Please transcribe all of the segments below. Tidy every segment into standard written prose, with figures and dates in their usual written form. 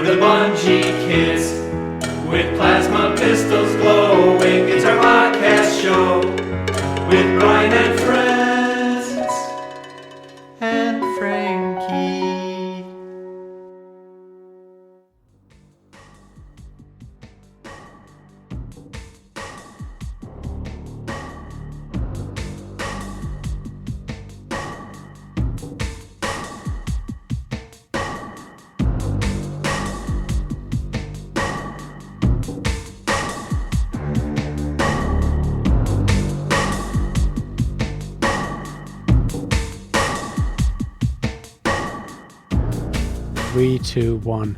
the Bungie kids with plasma pistols glowing. It's our podcast show with Brian and friends and Frankie. Three, two, one.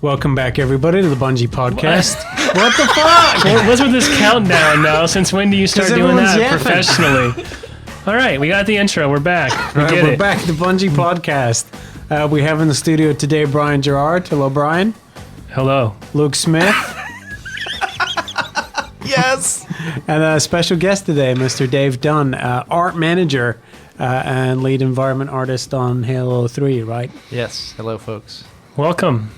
Welcome back, everybody, to the Bungie Podcast. What the fuck? What's with this countdown now? Since when do you start doing that professionally? All right, we got the intro. We're back. We're back, the Bungie Podcast. We have in the studio today Brian Gerard. Hello, Brian. Hello. Luke Smith. Yes. And a special guest today, Mr. Dave Dunn, art manager and lead environment artist on Halo 3, right? Yes. Hello, folks. Welcome.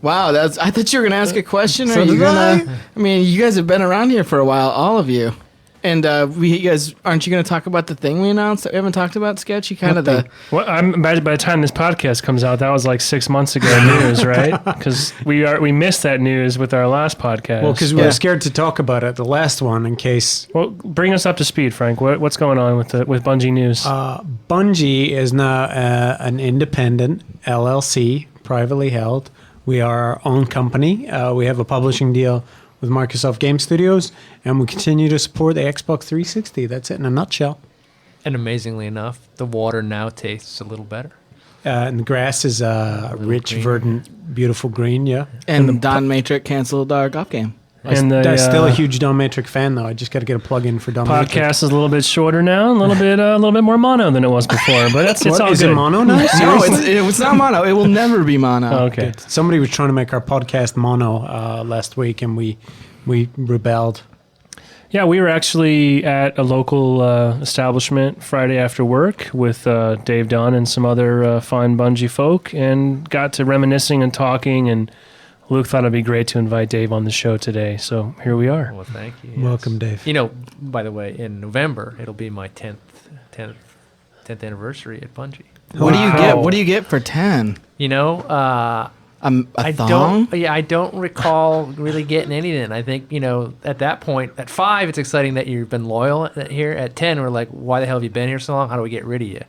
Wow, I thought you were going to ask a question. So Are you did gonna? I mean, you guys have been around here for a while, all of you. And you guys, aren't you going to talk about the thing we announced that we haven't talked about, Sketchy? Kind of the... Well, by the time this podcast comes out, that was like 6 months ago news, right? Because we missed that news with our last podcast. Well, because we were scared to talk about it, the last one, in case... Well, bring us up to speed, Frank. What's going on with Bungie news? Bungie is now an independent LLC, privately held. We are our own company. We have a publishing deal with Microsoft Game Studios, and we continue to support the Xbox 360. That's it in a nutshell. And amazingly enough, the water now tastes a little better. And the grass is rich, green. verdant, beautiful green, yeah. And Don Matrix canceled our golf game. And I'm still a huge Don Matrix fan, though. I just got to get a plug in for Don Matrix. Podcast is a little bit shorter now, a little bit more mono than it was before, but it's all is good. it mono now? No, it's not mono. It will never be mono. Okay. Somebody was trying to make our podcast mono last week, and we rebelled. Yeah, we were actually at a local establishment Friday after work with Dave Dunn and some other fine Bungie folk, and got to reminiscing and talking, and Luke thought it'd be great to invite Dave on the show today, so here we are. Well, thank you. Yes. Welcome, Dave. You know, by the way, in November, it'll be my 10th anniversary at Bungie. What do you get? What do you get for 10? You know, A don't. thong? Yeah, I don't recall really getting anything. I think, you know, at that point, at 5, it's exciting that you've been loyal here. At 10, we're like, why the hell have you been here so long? How do we get rid of you?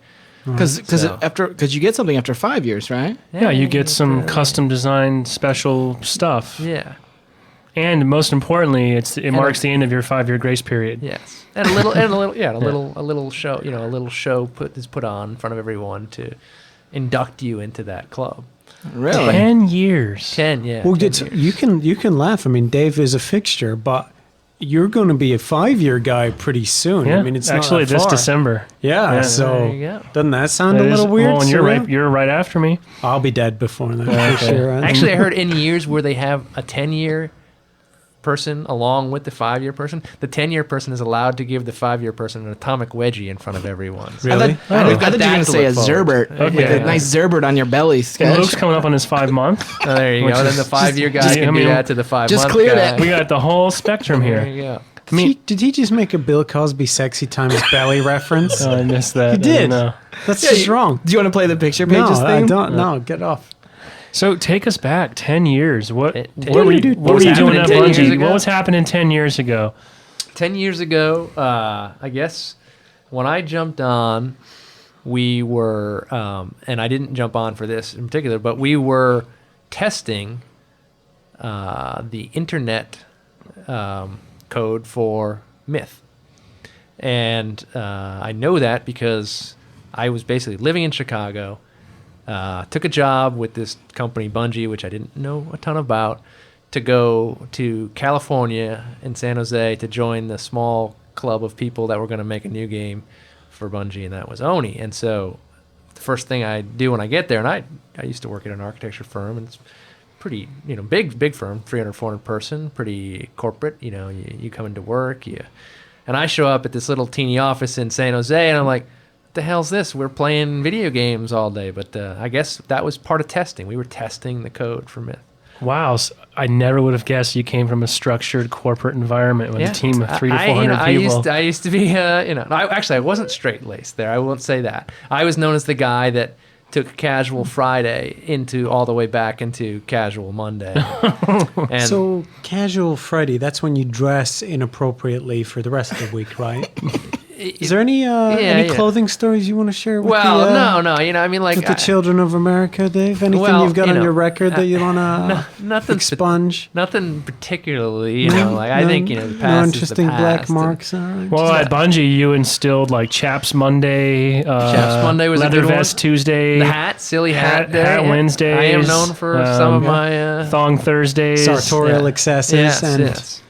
Because you get something after 5 years, right? Yeah, you get some custom designed special stuff. Yeah. And most importantly, it marks the end of your 5-year grace period. Yes, and a little show. You know, a little show is put on in front of everyone to induct you into that club. Really? 10 years. 10, yeah. Well, 10 years. you can laugh. I mean, Dave is a fixture, but you're going to be a 5-year guy pretty soon. Yeah, I mean, it's actually not that this far. December. Yeah, so There you go. doesn't that sound That a is- little weird? Oh, and Surreal? you're right after me. I'll be dead before that. For sure. Actually, I heard in years where they have a 10-year person along with the 5-year person, the 10-year person is allowed to give the 5-year person an atomic wedgie in front of everyone. Really? I thought you were going to say a Zerbert. Okay. With a nice Zerbert on your belly, And Sketch. Luke's coming up on his 5 month. Oh, there you Which go. Then is the 5-year guy just- can I do mean, that to the 5-month just cleared guy. it. We got the whole spectrum There here. you go. I mean, did he just make a Bill Cosby sexy times belly reference? oh, I missed that. He did. No. That's just wrong. Do you want to play the picture No, pages I thing? don't. No, get off. So take us back 10 years. What were 10 you years doing at 10 years Bungie? ago? What was happening 10 years ago? 10 years ago, I guess, when I jumped on, we were, and I didn't jump on for this in particular, but we were testing the internet code for Myth. And I know that because I was basically living in Chicago, took a job with this company, Bungie, which I didn't know a ton about, to go to California in San Jose to join the small club of people that were going to make a new game for Bungie, and that was Oni. And so the first thing I do when I get there, and I used to work at an architecture firm, and it's pretty, big firm, 300, 400 person, pretty corporate. You come into work, and I show up at this little teeny office in San Jose, and I'm like, the hell's this? We're playing video games all day. But I guess that was part of testing. We were testing the code for Myth. Wow, so I never would have guessed you came from a structured corporate environment with a team of 300 to 400 people. I used to be, I wasn't straight-laced there. I won't say that. I was known as the guy that took Casual Friday all the way back into Casual Monday. And So Casual Friday, that's when you dress inappropriately for the rest of the week, right? Is there any clothing stories you want to share with with the children of America, Dave? Anything you've got on your record that you want to expunge? Nothing particularly, I think, the past no is interesting the past. black marks. Well, at Bungie, you instilled like Chaps Monday, Chaps Monday was Leather a good Vest one. Tuesday, The hat, silly hat day. Hat Wednesdays. I am known for some of my... Thong Thursdays. Sartorial excesses and yes.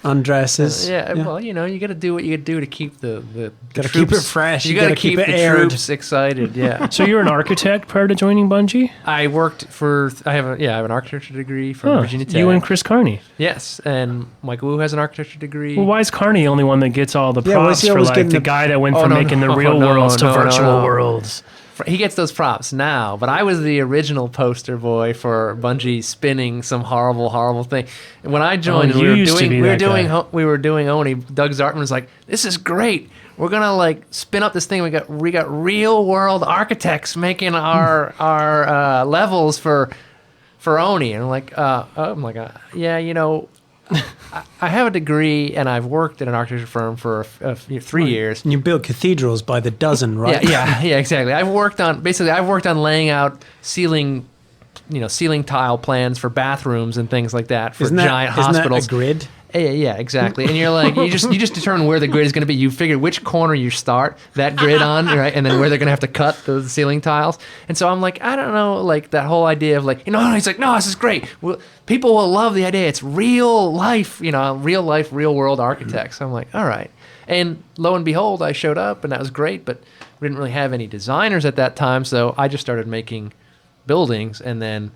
undresses. Well, you got to do what you got to do to keep the Gotta troops, keep it fresh. You got to keep it the aired. troops excited. Yeah. So you're an architect prior to joining Bungie? I worked for. I have an architecture degree from Virginia Tech. You and Chris Carney. Yes, and Mike Wu has an architecture degree. Well, why is Carney the only one that gets all the Yeah, why is props he for always like getting the the- guy that went Oh, from no, making no, the real no, worlds to no, virtual no. worlds? He gets those props now, but I was the original poster boy for Bungie spinning some horrible thing. And when I joined, Oh, you used to be that guy. we were doing Oni. Doug Zartman was like, "This is great. We're gonna like spin up this thing. We got real world architects making our levels for Oni." And I'm like, I have a degree and I've worked at an architecture firm for 3 years. And you build cathedrals by the dozen, right? Yeah, exactly. I've worked on laying out ceiling tile plans for bathrooms and things like that for giant hospitals. Isn't that a grid? Yeah, exactly. And you're like, you just determine where the grid is going to be. You figure which corner you start that grid on, right? And then where they're going to have to cut the ceiling tiles. And so I'm like, I don't know, like that whole idea of like, he's like, no, this is great. People will love the idea. It's real life, real world architects. I'm like, all right. And lo and behold, I showed up and that was great, but we didn't really have any designers at that time. So I just started making buildings, and then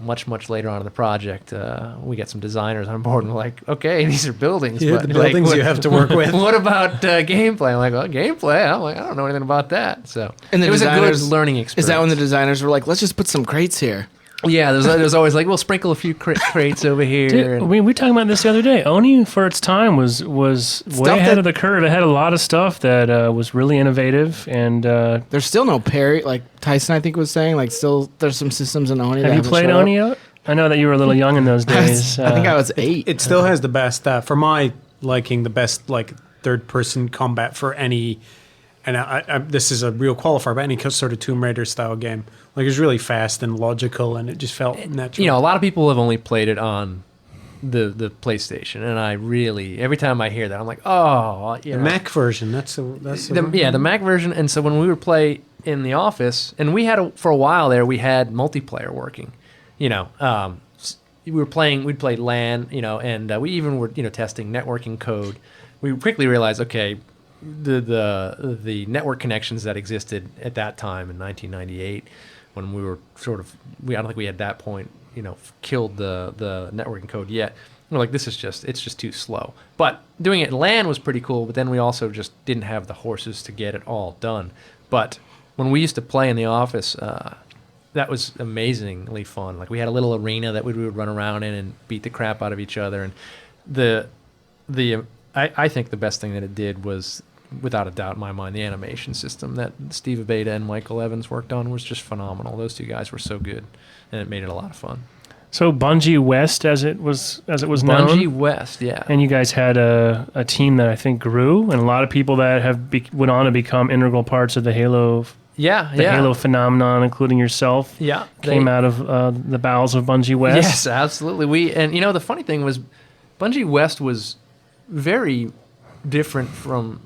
much later on in the project, we get some designers on board, and we're like, okay, these are buildings. Yeah, but the buildings you have to work with. What about gameplay? I'm like, well, gameplay? I'm like, I don't know anything about that. So And the it was a good designers- learning experience. Is that when the designers were like, let's just put some crates here? Yeah, there's always like, we'll sprinkle a few crates over here. Dude, and- we were talking about this the other day. Oni, for its time, was way ahead of the curve. It had a lot of stuff that was really innovative. And There's still no parry. Like Tyson, I think, was saying, like, still there's some systems in Oni. have you played Oni out? I know that you were a little young in those days. I think I was 8. It still has the best, for my liking, the best like third-person combat for any. And I, this is a real qualifier, but any sort of Tomb Raider style game, like it's really fast and logical, and it just felt natural. a lot of people have only played it on the PlayStation, and I really, every time I hear that, I'm like, oh, the Mac version. That's the Mac version. And so when we would play in the office, and we had for a while there, we had multiplayer working. We'd play LAN, and we even were testing networking code. We quickly realized, okay, the network connections that existed at that time in 1998, when we were I don't think we at that point killed the networking code yet. We're like, it's just too slow. But doing it in LAN was pretty cool, but then we also just didn't have the horses to get it all done. But when we used to play in the office, that was amazingly fun. Like, we had a little arena that we would run around in and beat the crap out of each other. And I think the best thing that it did was, without a doubt in my mind, the animation system that Steve Abeda and Michael Evans worked on was just phenomenal. Those two guys were so good, and it made it a lot of fun. So Bungie West, as it was known. Bungie West, yeah. And you guys had a team that I think grew, and a lot of people that went on to become integral parts of the Halo Halo phenomenon, including yourself. Yeah, came out of the bowels of Bungie West. Yes, absolutely. The funny thing was, Bungie West was very different from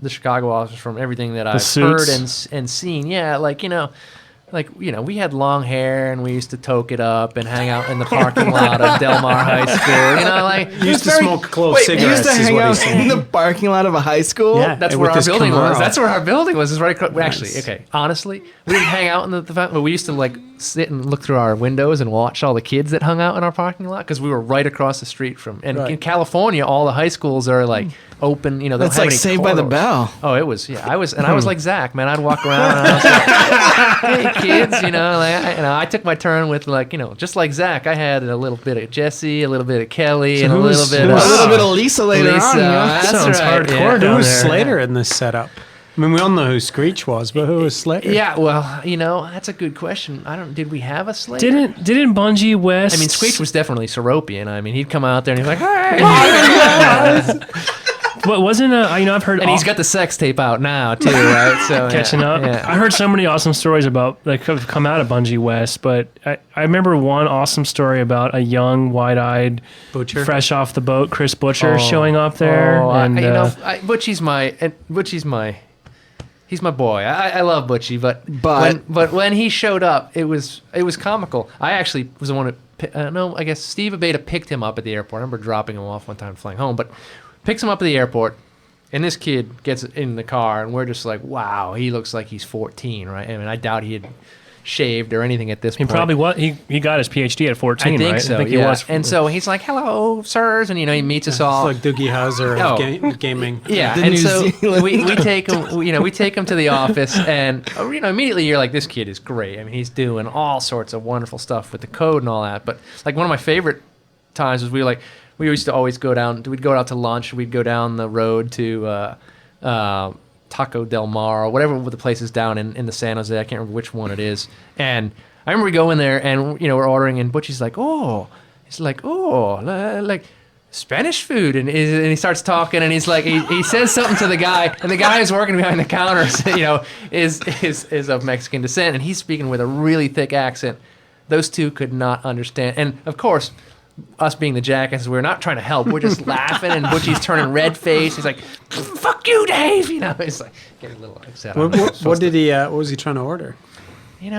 the Chicago office, from everything that I've heard and seen. Yeah, we had long hair, and we used to toke it up and hang out in the parking lot of Del Mar High School. You used to smoke clove cigarettes. You used to is hang what out he's saying. in the parking lot of a high school? Yeah. That's with where our this building was. Camaro. That's where our building was. It's right across. Nice. Actually, okay. Honestly, we didn't hang out in the but we used to sit and look through our windows and watch all the kids that hung out in our parking lot, because we were right across the street from. And Right. in California, all the high schools are like open. You know, they That's don't like have any Saved by the corridors. Bell. Oh, it was. Yeah, I was like Zach, man. I'd walk around and I was like, "Hey, kids," you know. Like, I took my turn with just like Zach. I had a little bit of Jesse, a little bit of Kelly, and a little bit of Lisa later on. That's Sounds right. hardcore Yeah. Who down was there. Slater in this setup? I mean, we all know who Screech was, but who was Slater? Yeah, well, that's a good question. Did we have a Slater? Didn't Bungie West? I mean, Screech was definitely Seropian. I mean, he'd come out there and he's like, "Hey!" What wasn't I've heard, and he's got the sex tape out now too, right? So catching up. Yeah. I heard so many awesome stories about that have come out of Bungie West, but I remember one awesome story about a young, wide-eyed, Butcher. fresh off the boat, Chris Butcher showing up there. Butchie's he's my boy. I love Butchie, but when he showed up, it was comical. I actually was the one who I guess Steve Abeda picked him up at the airport. I remember dropping him off one time flying home, but picks him up at the airport, and this kid gets in the car, and we're just like, wow, he looks like he's 14, right? I mean, I doubt he had shaved or anything at this he point. probably was. He got his PhD at 14, I think right? so, I think yeah. he was. And so he's like, "Hello, sirs," and he meets us all. It's like Doogie Howser of gaming. Yeah, The and New so Zealand we take him. We take him to the office, and immediately you're like, "This kid is great." I mean, he's doing all sorts of wonderful stuff with the code and all that. But like one of my favorite times was we used to always go down. We'd go out to lunch. We'd go down the road to Taco Del Mar or whatever the place is down in the San Jose. I can't remember which one it is. And I remember we go in there and we're ordering, and Butchie's like, like Spanish food, and he starts talking, and he's like, he says something to the guy, and the guy who's working behind the counter, is of Mexican descent, and he's speaking with a really thick accent. Those two could not understand, and of course, us being the jackasses, we're not trying to help. We're just laughing, and Butchie's turning red face. He's like, "Fuck you, Dave!" It's like getting a little upset. What was he trying to order? He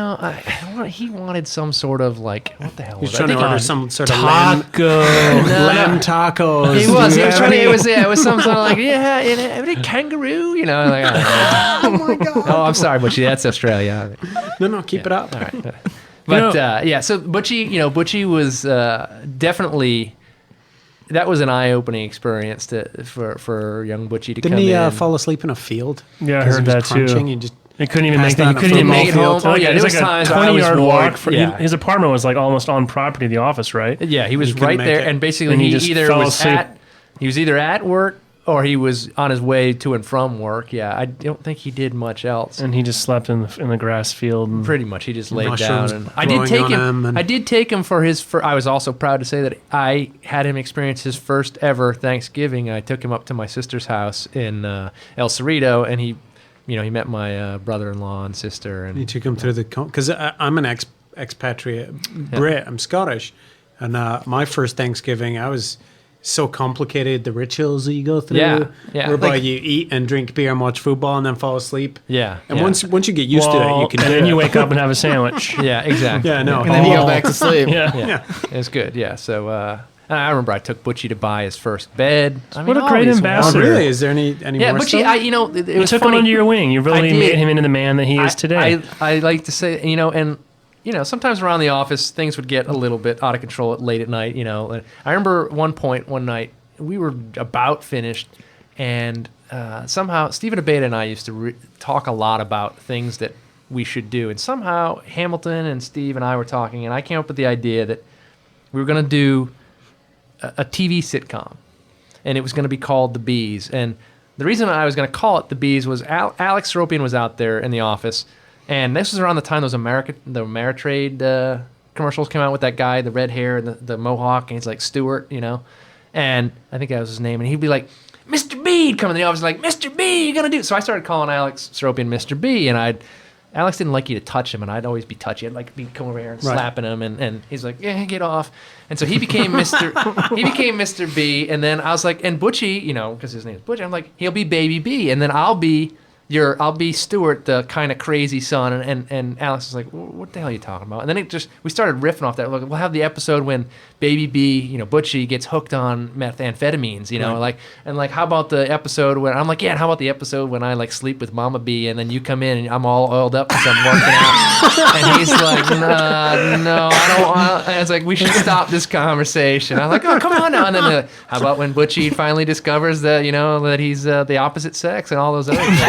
wanted some sort of like, what the hell He was was trying that? to order some sort of Taco. lamb tacos. He was. Do He you was have trying to. any? It was some sort of like, a kangaroo. Like, oh my god. Oh, I'm sorry, Butchie. That's Australia. No, keep it up. All right. But so Butchie was definitely. That was an eye-opening experience for young Butchie to Didn't come he in. fall asleep in a field? Yeah, I 'Cause heard he was that too. crunching, he just He couldn't even Passed make. out He in a couldn't even football make it field. Oh, yeah, there It was like times a I was 20-yard bored. walk. Yeah. His apartment was like almost on property of the office, right? Yeah, he was He couldn't right make there, it. and basically And he he just either fell was asleep. either at work or he was on his way to and from work. Yeah, I don't think he did much else. And he just slept in the grass field. And Pretty much, he just laid Mushrooms down. And I did take him for his. I was also proud to say that I had him experience his first ever Thanksgiving. I took him up to my sister's house in El Cerrito, and he met my brother-in-law and sister. And you took him through the because I'm an expatriate Brit. I'm Scottish, and my first Thanksgiving I was so complicated. The rituals that you go through, whereby Like, you eat and drink beer and watch football and then fall asleep. yeah, And yeah. once you get used to it, you can. and do then it. you wake up and have a sandwich. Yeah, exactly. Yeah, no. And then you go back to sleep. Yeah. It was good. Yeah, so I remember I took Butchie to buy his first bed. What a great Oh, ambassador. really? Is there any Yeah, more Butchie. stuff? It You was took funny. him under your wing. You really did. made him into the man that he is today. I like to say, and sometimes around the office things would get a little bit out of control late at night. And I remember one night we were about finished, and somehow Stephen Abeda and I used to talk a lot about things that we should do, and somehow Hamilton and Steve and I were talking, and I came up with the idea that we were going to do a TV sitcom, and it was going to be called The Bees. And the reason I was going to call it The Bees was Alex Seropian was out there in the office, and this was around the time those the Ameritrade commercials came out with that guy, the red hair and the mohawk, and he's like Stewart, and I think that was his name, and he'd be like, "Mr. B," he'd come in the office like, "Mr. B, you gonna do?" So I started calling Alex Seropian Mr. B, and Alex didn't like you to touch him, and I'd always be touchy. I'd like be come over here and slapping him, and he's like, "Yeah, get off." And so he became Mr. B, and then I was like, and Butchie, because his name is Butchie, I'm like, he'll be Baby B, and then I'll be I'll be Stuart, the kind of crazy son, and Alex is like, what the hell are you talking about? And then we started riffing off that. We'll have the episode when Baby B, Butchie gets hooked on methamphetamines, Right. like how about the episode when I'm like, yeah, and how about the episode when I like sleep with Mama B, and then you come in and I'm all oiled up because I'm working out, and he's like, no, I don't want. And it's like, we should stop this conversation. I'm like, oh, come on now. And then how about when Butchie finally discovers that that he's the opposite sex and all those other things.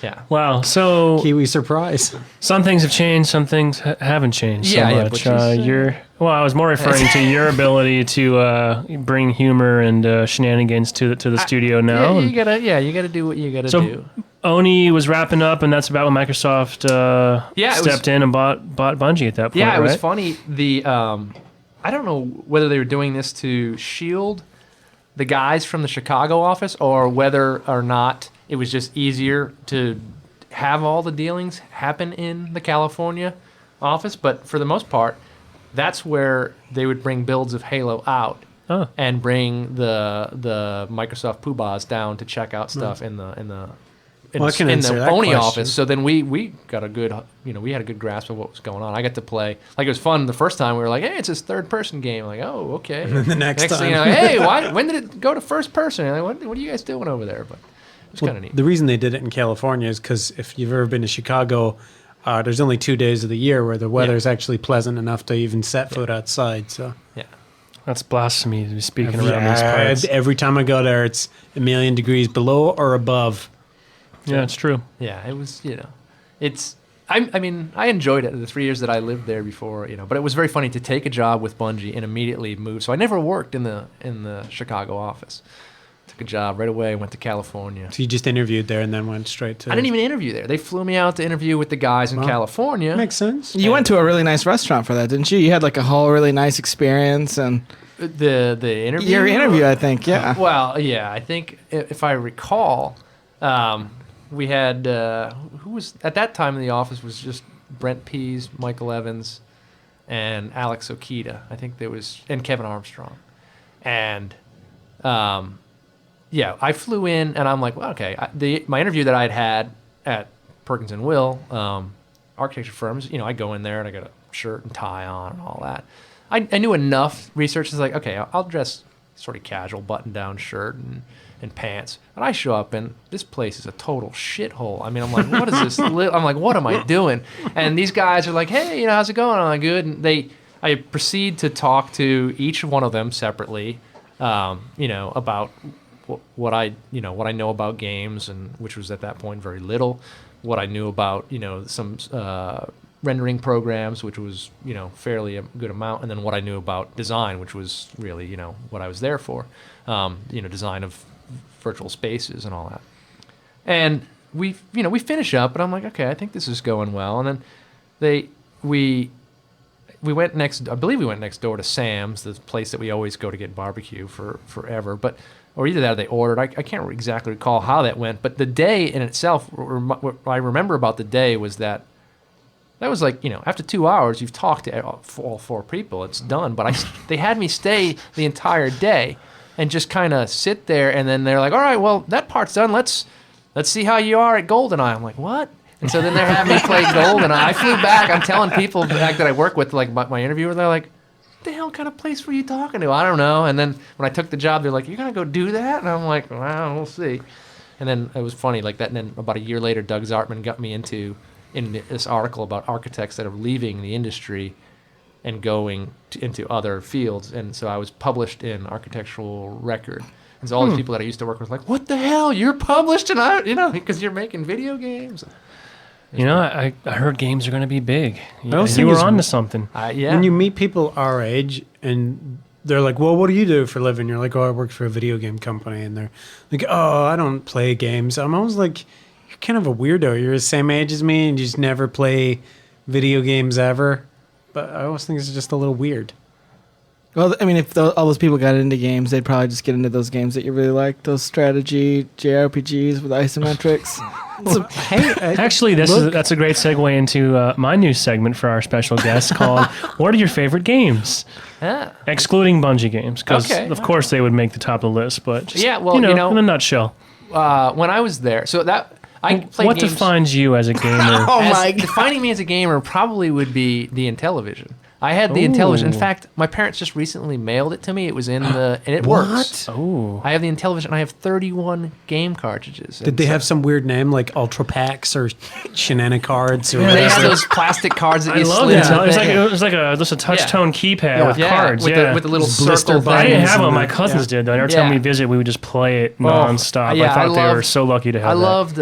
Yeah. Wow. So Kiwi surprise. some things have changed, some things haven't changed so Yeah, much. which is, I was more referring to your ability to bring humor and shenanigans to the studio now. Yeah, And you gotta do what you gotta so do. Oni was wrapping up, and that's about when Microsoft stepped in and bought Bungie at that point. Yeah, it was right? funny. I don't know whether they were doing this to shield the guys from the Chicago office or whether or not it was just easier to have all the dealings happen in the California office. But for the most part, that's where they would bring builds of Halo out and bring the Microsoft poobahs down to check out stuff in the Well, I can answer that Oni question. office. So then we got a good, we had a good grasp of what was going on. I got to play, like it was fun the first time. We were like, hey, it's this third person game. Like, oh, okay. And then the next thing, time. like, hey, when did it go to first person? And like, what are you guys doing over there? But it was kind of neat. The reason they did it in California is because if you've ever been to Chicago, there's only 2 days of the year where the weather is actually pleasant enough to even set foot outside. So Yeah. That's blasphemy to be speaking around these parts. every time I go there, it's a million degrees below or above. Yeah, it's true. Yeah, it was, it's, I mean, I enjoyed it the 3 years that I lived there before, but it was very funny to take a job with Bungie and immediately move. So I never worked in the Chicago office. Took a job right away, went to California. So you just interviewed there and then went straight to... I didn't even interview there. They flew me out to interview with the guys in California. Makes sense. You went to a really nice restaurant for that, didn't you? You had like a whole really nice experience and The interview? your interview, I think, yeah. Well, yeah, I think if I recall, we had, who was, at that time in the office was just Brent Pease, Michael Evans, and Alex Okita. I think there was, and Kevin Armstrong. And, yeah, I flew in and I'm like, well, okay, my interview that I'd had at Perkins and Will, architecture firms, I go in there and I got a shirt and tie on and all that. I knew enough research. It's like, okay, I'll dress sort of casual, button-down shirt and pants. And I show up, and this place is a total shithole. I mean, I'm like, what is this? I'm like, what am I doing? And these guys are like, hey, how's it going? I'm like, good. And I proceed to talk to each one of them separately, about what I know about games, and which was at that point very little. What I knew about, some rendering programs, which was, fairly a good amount, and then what I knew about design, which was really, what I was there for, design of virtual spaces and all that. And we finish up, and I'm like, okay, I think this is going well. And then we went next, I believe we went next door to Sam's, the place that we always go to get barbecue for forever, or either that or they ordered. I can't exactly recall how that went, but the day in itself, what I remember about the day was that was like, after 2 hours, you've talked to all four people. It's done. But they had me stay the entire day and just kind of sit there. And then they're like, all right, well, that part's done. Let's see how you are at GoldenEye. I'm like, what? And so then they're having me play GoldenEye. I flew back. I'm telling people that I work with, like my interviewer, they're like, what the hell kind of place were you talking to? I don't know. And then when I took the job, they're like, you're going to go do that? And I'm like, well, we'll see. And then it was funny like that. And then about a year later, Doug Zartman got me in this article about architects that are leaving the industry and going into other fields. And so I was published in Architectural Record. And so all these people that I used to work with were like, what the hell? You're published? And because you're making video games. I heard games are going to be big. also You were think on to something. Yeah. When you meet people our age and they're like, well, what do you do for a living? You're like, oh, I work for a video game company. And they're like, oh, I don't play games. I'm always like, you're kind of a weirdo. You're the same age as me and you just never play video games ever. But I always think it's just a little weird. Well, I mean, if all those people got into games, they'd probably just get into those games that you really like, those strategy JRPGs with isometrics. Actually, that's a great segue into my new segment for our special guest called "What are your favorite games?" Excluding Bungie games, because of course they would make the top of the list. But just, in a nutshell. When I was there, so that I played What games. defines you as a gamer? Oh my god. Defining me as a gamer probably would be the Intellivision. I had the Intellivision. In Ooh. fact, my parents just recently mailed it to me. It was in the and it works. Oh, I have the Intellivision. I have 31 game cartridges. Did they have some weird name like Ultra Packs or Shenanigan cards or They whatever? had those plastic cards that I you love slid. it. in the It's thing. like just a touch tone keypad with Yeah, cards. with, yeah, the, with the little Blister circle thing. I didn't buttons have and them. My the- cousins did though. And every time Yeah. we visit, we would just play it Oh, nonstop. yeah, I thought they were loved- so lucky to have I that. loved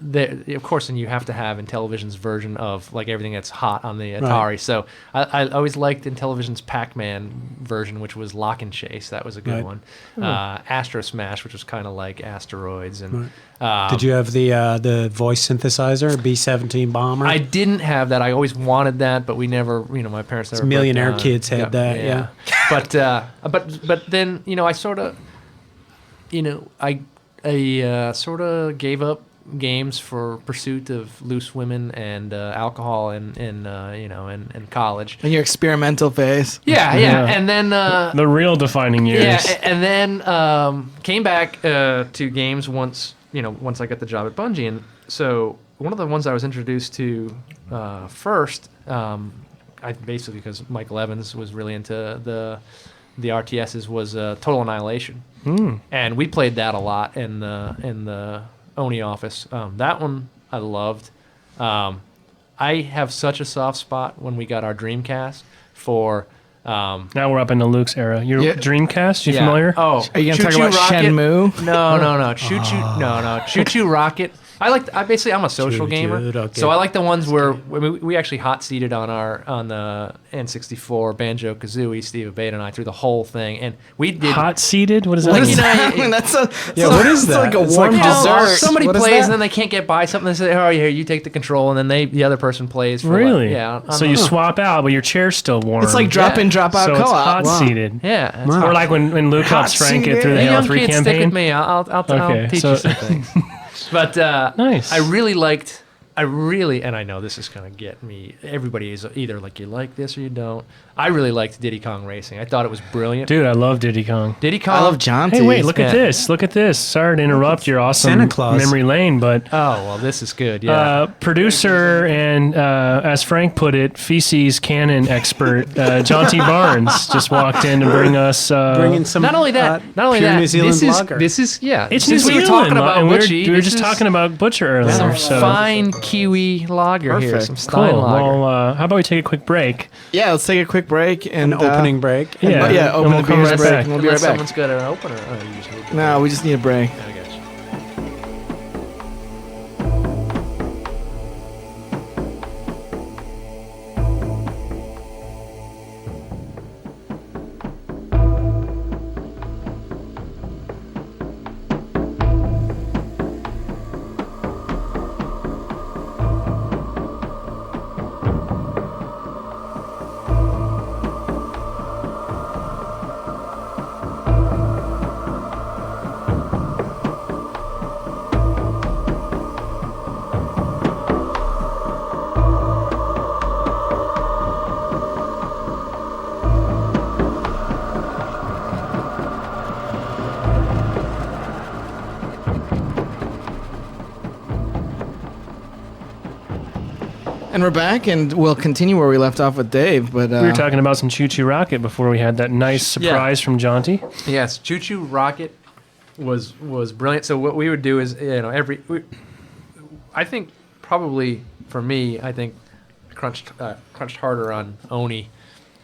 of course, and you have to have Intellivision's version of like everything that's hot on the Atari. Right. So I always liked Intellivision's Pac-Man version, which was Lock and Chase. That was a good Right. one. Astro Smash, which was kind of like Asteroids. And Did you have the voice synthesizer, B-17 Bomber? I didn't have that. I always wanted that, but we never. My parents never. broke millionaire down. kids had that, yeah. but then I sort of, I sort of gave up games for pursuit of loose women and alcohol in college. In your experimental phase. Yeah, Yeah. and then the real defining years. yeah, and then came back to games once I got the job at Bungie, and so one of the ones I was introduced to first, I basically because Michael Evans was really into the RTSs was Total Annihilation, and we played that a lot in the Oni office. That one I loved. I have such a soft spot when we got our Dreamcast for. Now we're up into Luke's era. Your Yeah. Dreamcast, you Yeah. familiar? Oh, Are you gonna Choo talk Choo about Rocket? Shenmue? No. Choo Choo Rocket. I'm a social Choo gamer, Choo Rocket. so I like the ones where we actually hot seated on the N64 Banjo Kazooie. Steve Abate and I through the whole thing, and we did. Hot seated? What does that Like, mean? you know, I mean, that's a what is it's that? like a It's warm like dessert. Somebody What is plays that? and then they can't get by something. They say, "Oh, here, you take the control," and then the other person plays. For Really? yeah. So you swap out, but your chair's still warm. It's like drop in, drop out so it's co-op. hot Wow. seated. Yeah. Wow. Or like when Luke helps Frank get through the Hey, Halo young 3 kids, stick with campaign. me. I'll Okay, teach so- you some things. But Nice. I really, and I know this is going to get me. Everybody is either like you like this or you don't. I really liked Diddy Kong Racing. I thought it was brilliant. Dude, I love Diddy Kong. Diddy Kong. I love John. Hey, wait, look Yeah. at this. Look at this. Sorry to interrupt your awesome Santa Claus. memory lane, but Oh well, this is good. Yeah. producer and, as Frank put it, feces canon expert, John T. Barnes, just walked in to bring us... Bringing some not only that. Pure New Zealand this is lager. this is yeah. It's since New we were Zealand, talking about and Butchie, we were this just is talking about Butcher earlier. some So fine Kiwi lager here. Perfect. Some Stein cool. lager. Well, how about we take a quick break? Yeah, let's take a quick break and an opening break. Yeah. Yeah, and open we'll the come beers right break back. and we'll be Unless right back. someone's got an opener. Oh, you just need to- No, we just need a break. I got you. And we're back, and we'll continue where we left off with Dave. But We were talking about some Choo Choo Rocket before we had that nice surprise from Jaunty. Yes, Choo Choo Rocket was brilliant. So what we would do is, I think probably for me, I think crunched harder on Oni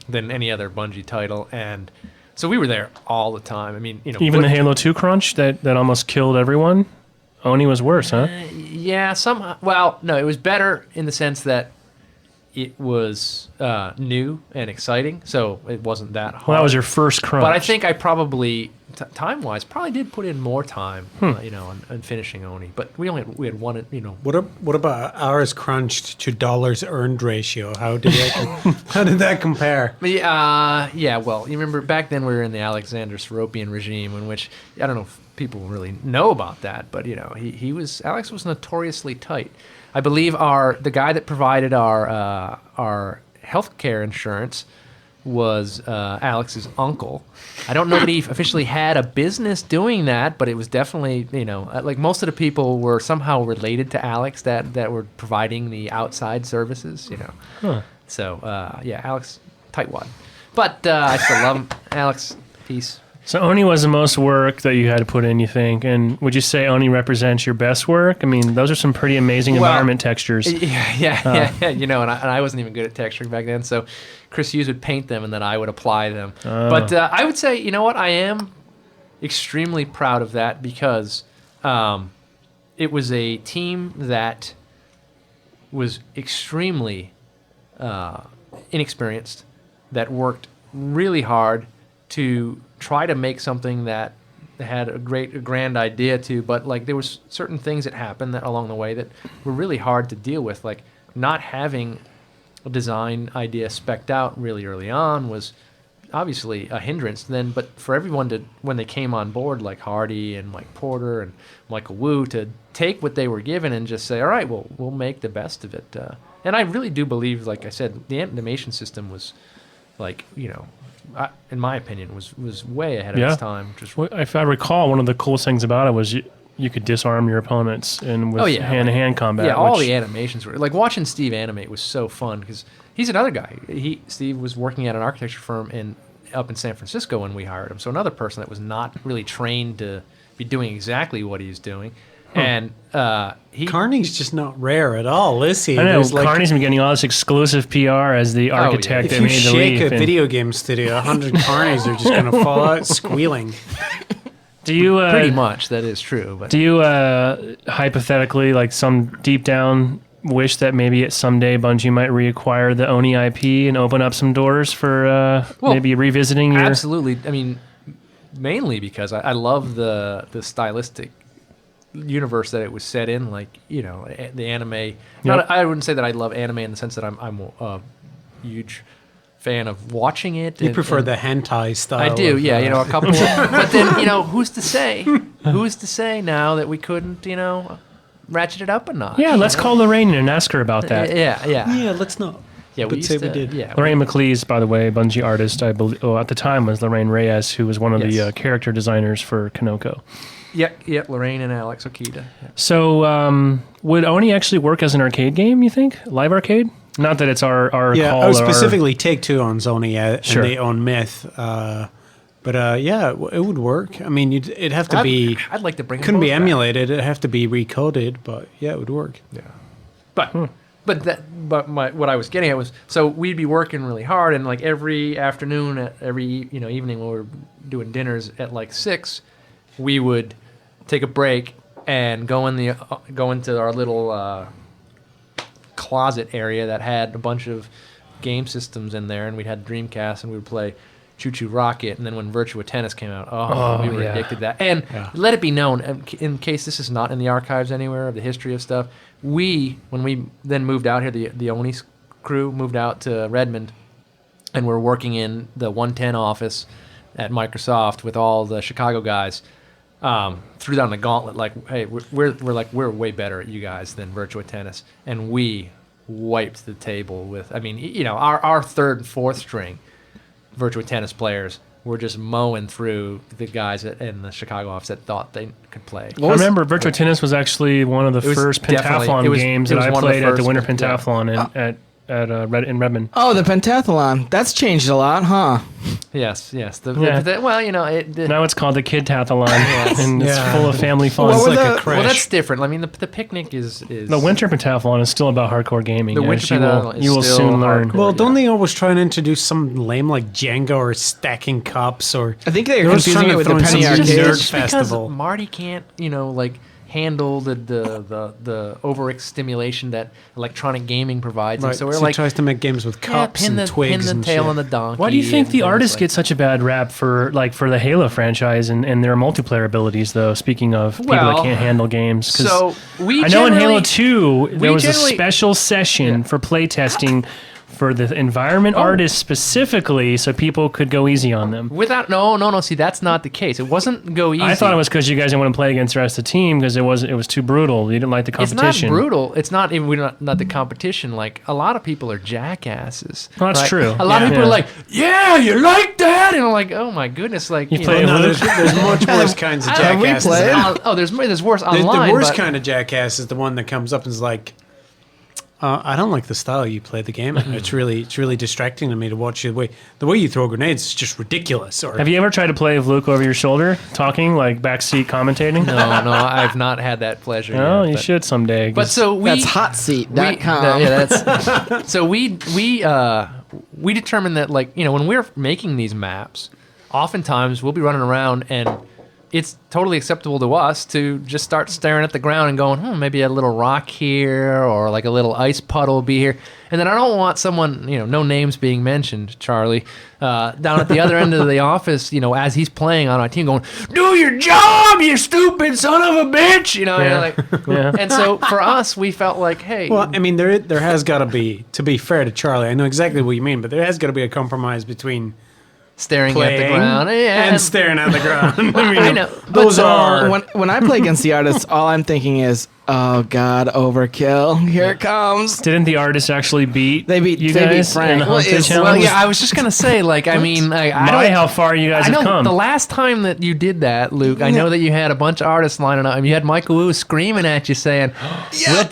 than any other Bungie title, and so we were there all the time. I mean, Even the Halo 2 crunch that almost killed everyone. Oni was worse, huh? Yeah, somehow. Well, no, it was better in the sense that it was new and exciting, so it wasn't that hard. Well, that was your first crunch. But I think I probably, time-wise, probably did put in more time, on finishing Oni. But we had one, What about hours crunched to dollars earned ratio? How did that compare? Yeah, well, you remember back then we were in the Alexander Seropian regime, in which I don't know if people really know about that, but Alex was notoriously tight. I believe the guy that provided our healthcare insurance was Alex's uncle. I don't know that he officially had a business doing that, but it was definitely, like most of the people were somehow related to Alex that were providing the outside services, Huh. So, Alex, tightwad. But I still love him. Alex, peace. So Oni was the most work that you had to put in, you think? And would you say Oni represents your best work? I mean, those are some pretty amazing environment textures. Yeah. And I wasn't even good at texturing back then. So Chris Hughes would paint them, and then I would apply them. But I would say, you know what? I am extremely proud of that because it was a team that was extremely inexperienced, that worked really hard to try to make something that had a grand idea to, but like there was certain things that happened that along the way that were really hard to deal with. Like not having a design idea spec'd out really early on was obviously a hindrance then, but for everyone to, when they came on board, like Hardy and Mike Porter and Michael Wu, to take what they were given and just say, all right, well, we'll make the best of it. And I really do believe, like I said, the animation system was like, in my opinion, was way ahead of its time. Well, if I recall, one of the coolest things about it was you could disarm your opponents and with hand-to-hand combat. Yeah, all the animations were like watching Steve animate was so fun because he's another guy. Steve was working at an architecture firm up in San Francisco when we hired him. So another person that was not really trained to be doing exactly what he's doing. And Carney's just not rare at all, is he? I know. Carney's been getting all this exclusive PR as the architect If that you made the leap. shake a video game studio, 100 Carneys are just going to fall out squealing. Do you pretty much that is true? But do you hypothetically, like some deep down, wish that maybe someday Bungie might reacquire the Oni IP and open up some doors for maybe revisiting your? Absolutely. I mean, mainly because I love the stylistic universe that it was set in, like the anime. I wouldn't say that I love anime in the sense that I'm a huge fan of watching it. You prefer the hentai style? I do, a couple. But then who's to say? Who's to say now that we couldn't ratchet it up a notch? Yeah, let's call Lorraine and ask her about that. Yeah, let's not. Yeah, we say we did. Yeah, Lorraine McLeese, by the way, Bungie artist. I believe at the time was Lorraine Reyes, who was one of the character designers for Kanoko. Yeah, Lorraine and Alex Okita. Yeah. So, would Oni actually work as an arcade game, you think? Live arcade? Not that it's our call. Specifically Take-Two owns Oni, and they own Myth. But it would work. I mean, it'd have to be... I'd like to bring it couldn't be back. emulated. It'd have to be recoded, but yeah, it would work. Yeah. What I was getting at was, so we'd be working really hard, and like every afternoon, every evening when we were doing dinners at like 6, we would take a break and go into our little closet area that had a bunch of game systems in there, and we'd had Dreamcast, and we would play Choo Choo Rocket, and then when Virtua Tennis came out, we were addicted to that. And let it be known, in case this is not in the archives anywhere of the history of stuff, when we then moved out here, the Oni crew moved out to Redmond, and we're working in the 110 office at Microsoft with all the Chicago guys. Threw down the gauntlet, like, hey, we're way better at you guys than Virtua Tennis, and we wiped the table with. I mean, our third and fourth string Virtua Tennis players were just mowing through the guys in the Chicago office that thought they could play. I remember Virtua Tennis was actually one of the first pentathlon games that I played at the Winter Pentathlon in Redmond. Oh, the pentathlon. That's changed a lot, huh? Yes. Now it's called the Kid-tathlon, and it's full of family fun. It's like a crash. Well, that's different. I mean, the picnic is... The Winter Pentathlon is still about hardcore gaming. The Winter Pentathlon is you will still soon learn. hardcore. Well, don't they always try and introduce some lame like Jenga or stacking cups or... I think they're confusing it with the Penny Arcade. Arcade. Just because Festival. Marty can't, handle the overstimulation that electronic gaming provides. Right. And so we're he tries to make games with cups pin and the twigs and tail shit. on the donkey. Why do you think the and artists things get such a bad rap for the Halo franchise and their multiplayer abilities, though? Speaking of people that can't handle games, 'cause so we I know in Halo generally- 2 there was a generally- special session for playtesting for the environment artists specifically, so people could go easy on them. No. See, that's not the case. It wasn't go easy. I thought it was because you guys didn't want to play against the rest of the team because it was too brutal. You didn't like the competition. It's not brutal. It's not even not the competition. Like, a lot of people are jackasses. Well, that's true. A lot of people are like, yeah, you like that? And I'm like, oh my goodness. Like, You play know, there's much worse kinds of jackasses. there's worse The online. worst but kind of jackass is the one that comes up and is like, I don't like the style you play the game. It's really distracting to me to watch you. The way you throw grenades is just ridiculous. Or Have you ever tried to play with Luke over your shoulder, talking, like backseat commentating? No, I've not had that pleasure Oh, yet. you should someday. But so That's hotseat.com. that's so we determined that, like, when we're making these maps, oftentimes we'll be running around and it's totally acceptable to us to just start staring at the ground and going, maybe a little rock here or like a little ice puddle will be here. And then I don't want someone, no names being mentioned, Charlie, down at the other end of the office, as he's playing on our team going, do your job, you stupid son of a bitch. And so for us, we felt like, hey. Well, I mean, there has got to be fair to Charlie, I know exactly what you mean, but there has got to be a compromise between staring at the playing ground and staring at the ground. I mean, I know. those are. When I play against the artists, all I'm thinking is, oh God, overkill! Here it comes. Didn't the artists actually beat They beat guys Frank. in the Well, Hunted it's- Challenge? Well, yeah, I was just gonna say, like, I mean, I don't. How far you guys I know have come. the last time that you did that, Luke. I know that you had a bunch of artists lining up, and you had Michael Wu screaming at you, saying,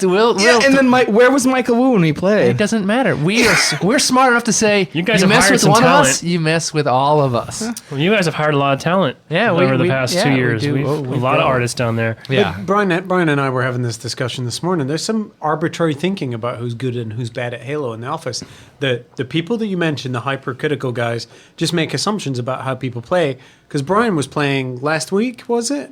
"We'll." And then where was Michael Wu when he played? It doesn't matter. We're smart enough to say You guys have mess hired with some one talent. of us, you mess with all of us. Well, you guys have hired a lot of talent over the past 2 years. We do. We've Oh, a lot of artists down there. Yeah. Brian and I were having this discussion this morning. There's some arbitrary thinking about who's good and who's bad at Halo in the office. The people that you mentioned, the hypercritical guys, just make assumptions about how people play. Because Brian was playing last week, was it?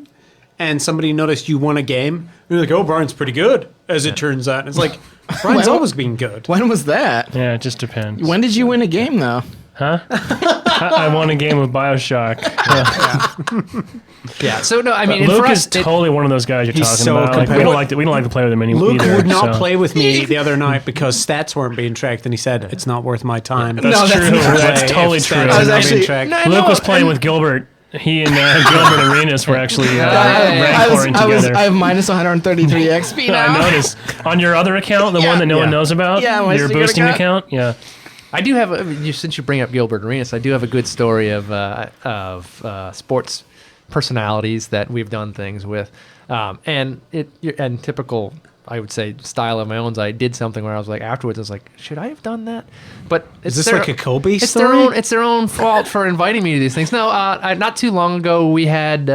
And somebody noticed you won a game. And you're like, oh, Brian's pretty good, as it turns out. And it's like, Brian's always been good. When was that? Yeah, it just depends. When did you win a game though? Huh? I won a game with Bioshock. Yeah. So no, I But mean, Luke for is us, totally one of those guys you're He's talking so about. Like, we competitive. don't like to play with him Luke either. would not so. play with me the other night because stats weren't being tracked, and he said it's not worth my time. That's No, that's true. not That's If totally stats true. are I was not actually- being tracked. No, Luke no, was playing and- with Gilbert. He and Gilbert Arenas were actually I together. have minus 133 XP now. I noticed. On your other account, the one that no one knows about? Yeah, my your secret boosting account. account? Yeah. I do have since you bring up Gilbert Arenas, I do have a good story of sports personalities that we've done things with, and typical, I would say, style of my own. I did something where I was like, afterwards, I was like, should I have done that? But Is this like a Kobe it's story? It's their own fault for inviting me to these things. No, not too long ago we had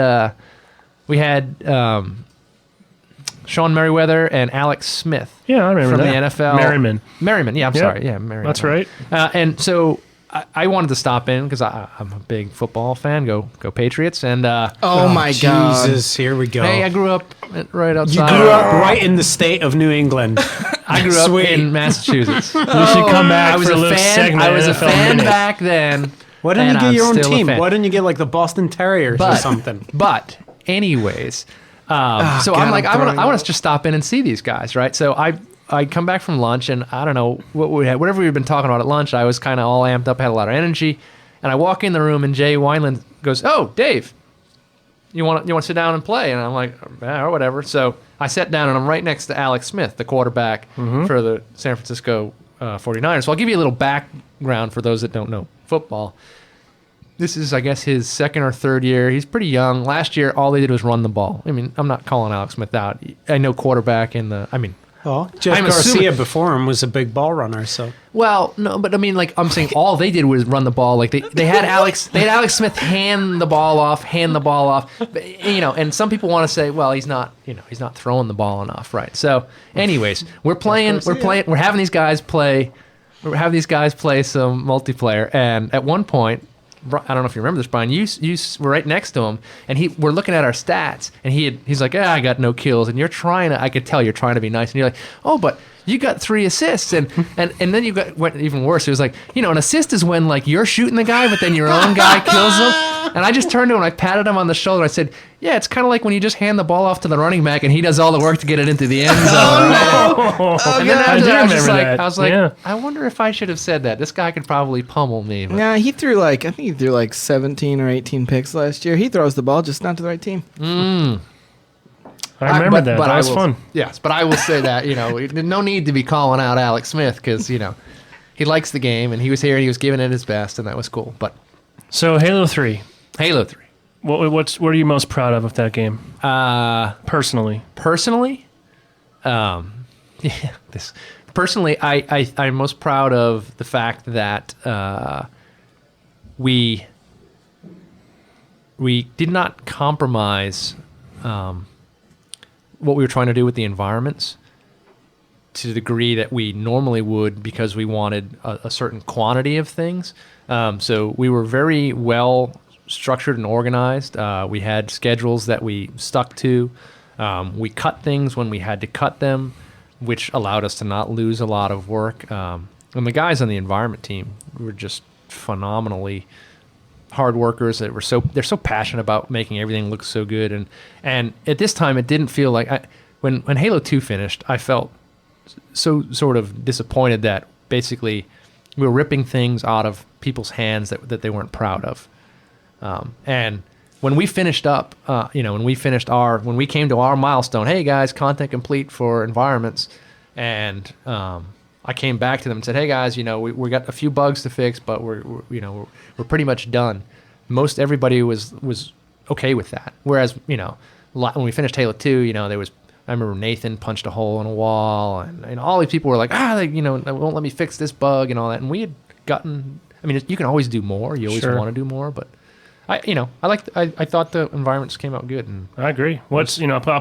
Sean Merriweather and Alex Smith. Yeah, I remember from that. the NFL. Merriman. Yeah, I'm Yep. sorry. Yeah, Merriman. That's right. And so I wanted to stop in because I'm a big football fan. Go Patriots! And Oh my God. Jesus, here we go. hey, I grew up right you outside. grew up right in the state of New England. I grew up Sweet. in Massachusetts. We should come back I was for a a little fan. segment. I was a NFL fan Minute. back then. Why don't you and get I'm your own still a team? fan. Why don't you get like the Boston Terriers or something? But anyways, so God, I'm like, I'm I want to just stop in and see these guys, right? So I come back from lunch and I don't know whatever we've been talking about at lunch. I was kind of all amped up, had a lot of energy, and I walk in the room and Jay Wineland goes, "Oh, Dave, you want to sit down and play?" And I'm like, "Yeah, or whatever." So I sat down and I'm right next to Alex Smith, the quarterback for the San Francisco 49ers. So I'll give you a little background for those that don't know football. This is, I guess, his second or third year. He's pretty young. Last year, all they did was run the ball. I mean, I'm not calling Alex Smith out. I know quarterback in the. I mean, Oh, Jeff I'm Garcia assuming- before him was a big ball runner, so well, no, but I mean, like I'm saying, all they did was run the ball. Like they had Alex Smith hand the ball off. But, and some people want to say, well, he's not throwing the ball enough, right? So, anyways, we're having these guys play some multiplayer, and at one point, I don't know if you remember this, Brian. You were right next to him, and we're looking at our stats, and he's like, I got no kills, and I could tell you're trying to be nice, and you're like, oh, but you got 3 assists. And then you got went even worse. It was like, an assist is when like you're shooting the guy, but then your own guy kills him. And I just turned to him and I patted him on the shoulder. I said, yeah, it's kind of like when you just hand the ball off to the running back and he does all the work to get it into the end zone. And then after that, I was like, Yeah. I wonder if I should have said that. This guy could probably pummel me. But Yeah, I think he threw like 17 or 18 picks last year. He throws the ball, just not to the right team. I remember that. That was fun. Yes, but I will say that, no need to be calling out Alex Smith because, he likes the game and he was here and he was giving it his best and that was cool. But So Halo 3. Halo 3. What are you most proud of that game? Personally. Personally, I'm most proud of the fact that we did not compromise what we were trying to do with the environments to the degree that we normally would because we wanted a certain quantity of things. So we were very well structured and organized. We had schedules that we stuck to. We cut things when we had to cut them, which allowed us to not lose a lot of work. And the guys on the environment team were just phenomenally hard workers. They're so passionate about making everything look so good. And at this time, it didn't feel like when Halo 2 finished, I felt so sort of disappointed that basically we were ripping things out of people's hands that they weren't proud of. And when we finished up, when we came to our milestone, hey guys, content complete for environments, and I came back to them and said, hey guys, we got a few bugs to fix, but we're pretty much done. Most everybody was okay with that. Whereas, when we finished Halo 2, I remember Nathan punched a hole in a wall, and all these people were like, they won't let me fix this bug and all that. And we had gotten, you can always do more. You always want to do more, but I thought the environments came out good. And I agree. I'll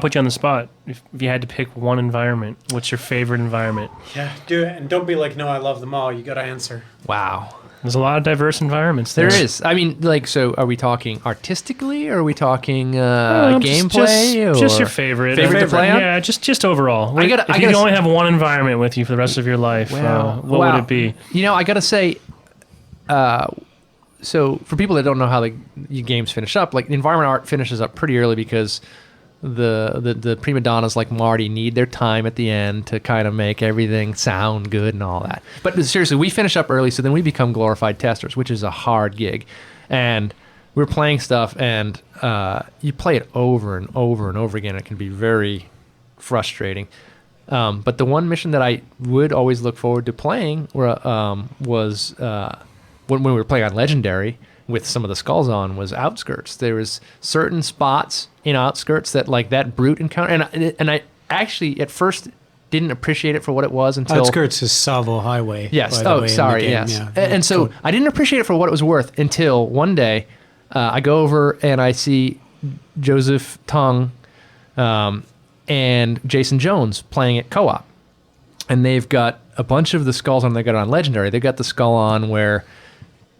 put you on the spot. If you had to pick one environment, what's your favorite environment? Yeah, do it. And don't be like, no, I love them all. You got to answer. wow. There's a lot of diverse environments There there. is. So are we talking artistically or are we talking gameplay? Just your favorite. Favorite to play on? Yeah, just overall. I If gotta you could only say- have one environment with you for the rest of your life, what would it be? I got to say, so for people that don't know how the games finish up, like the environment art finishes up pretty early because the prima donnas like Marty need their time at the end to kind of make everything sound good and all that. But seriously, we finish up early, so then we become glorified testers, which is a hard gig. And we're playing stuff, and you play it over and over and over again. It can be very frustrating. But the one mission that I would always look forward to playing was when we were playing on Legendary with some of the skulls on was Outskirts. There was certain spots in Outskirts that like that brute encounter, and I actually at first didn't appreciate it for what it was until Outskirts is Savo Highway. Yes. by the way, in the Sorry. game. Yes. Yeah. And so Cool. I didn't appreciate it for what it was worth until one day I go over and I see Joseph Tung and Jason Jones playing at co-op, and they've got a bunch of the skulls on. They got it on Legendary. They got the skull on where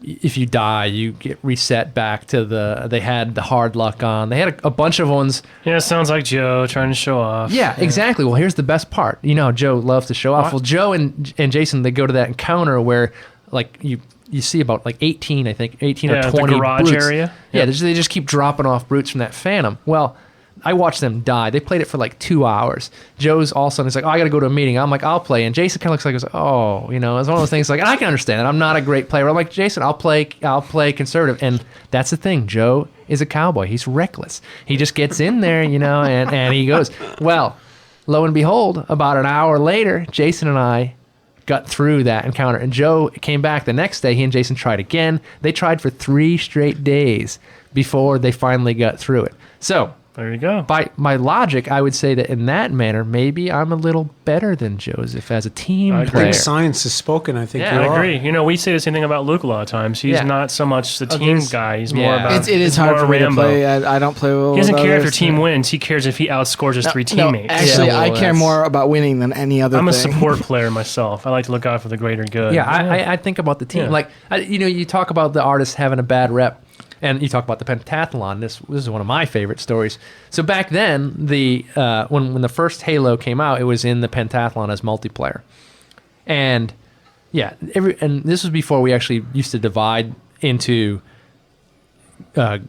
if you die, you get reset back to they had the hard luck on. They had a bunch of ones. Yeah, it sounds like Joe trying to show off. Yeah, exactly. Well, here's the best part. You know how Joe loves to show off. What? Well, Joe and Jason, they go to that encounter where like you see about like 18, I think, 18 or 20 the garage brutes. area. Yeah, they just keep dropping off brutes from that Phantom. Well, I watched them die. They played it for like 2 hours. Joe's all of a sudden, he's like, oh, I got to go to a meeting. I'm like, I'll play. And Jason kind of looks like, it's one of those things like, and I can understand that. I'm not a great player. I'm like, Jason, I'll play conservative. And that's the thing. Joe is a cowboy. He's reckless. He just gets in there, and he goes. Well, lo and behold, about an hour later, Jason and I got through that encounter. And Joe came back the next day. He and Jason tried again. They tried for 3 straight days before they finally got through it. So There you go. by my logic, I would say that in that manner, maybe I'm a little better than Joseph as a team I I player. think science has spoken. I think Yeah, you I are. agree. We say the same thing about Luke a lot of times. He's Yeah. not so much the team there's- guy. He's yeah. more about. It is he's hard more for me to Rambo. play. I don't play well. He doesn't with care if your others. team wins. He cares if he outscores his 3 teammates. Actually, Yeah, well, I care that's- more about winning than any other I'm a thing. support player myself. I like to look out for the greater good. Yeah, I think about the team. Yeah. Like, you talk about the artists having a bad rep. And you talk about the pentathlon. This is one of my favorite stories. So back then, when the first Halo came out, it was in the pentathlon as multiplayer. And yeah, and this was before we actually used to divide into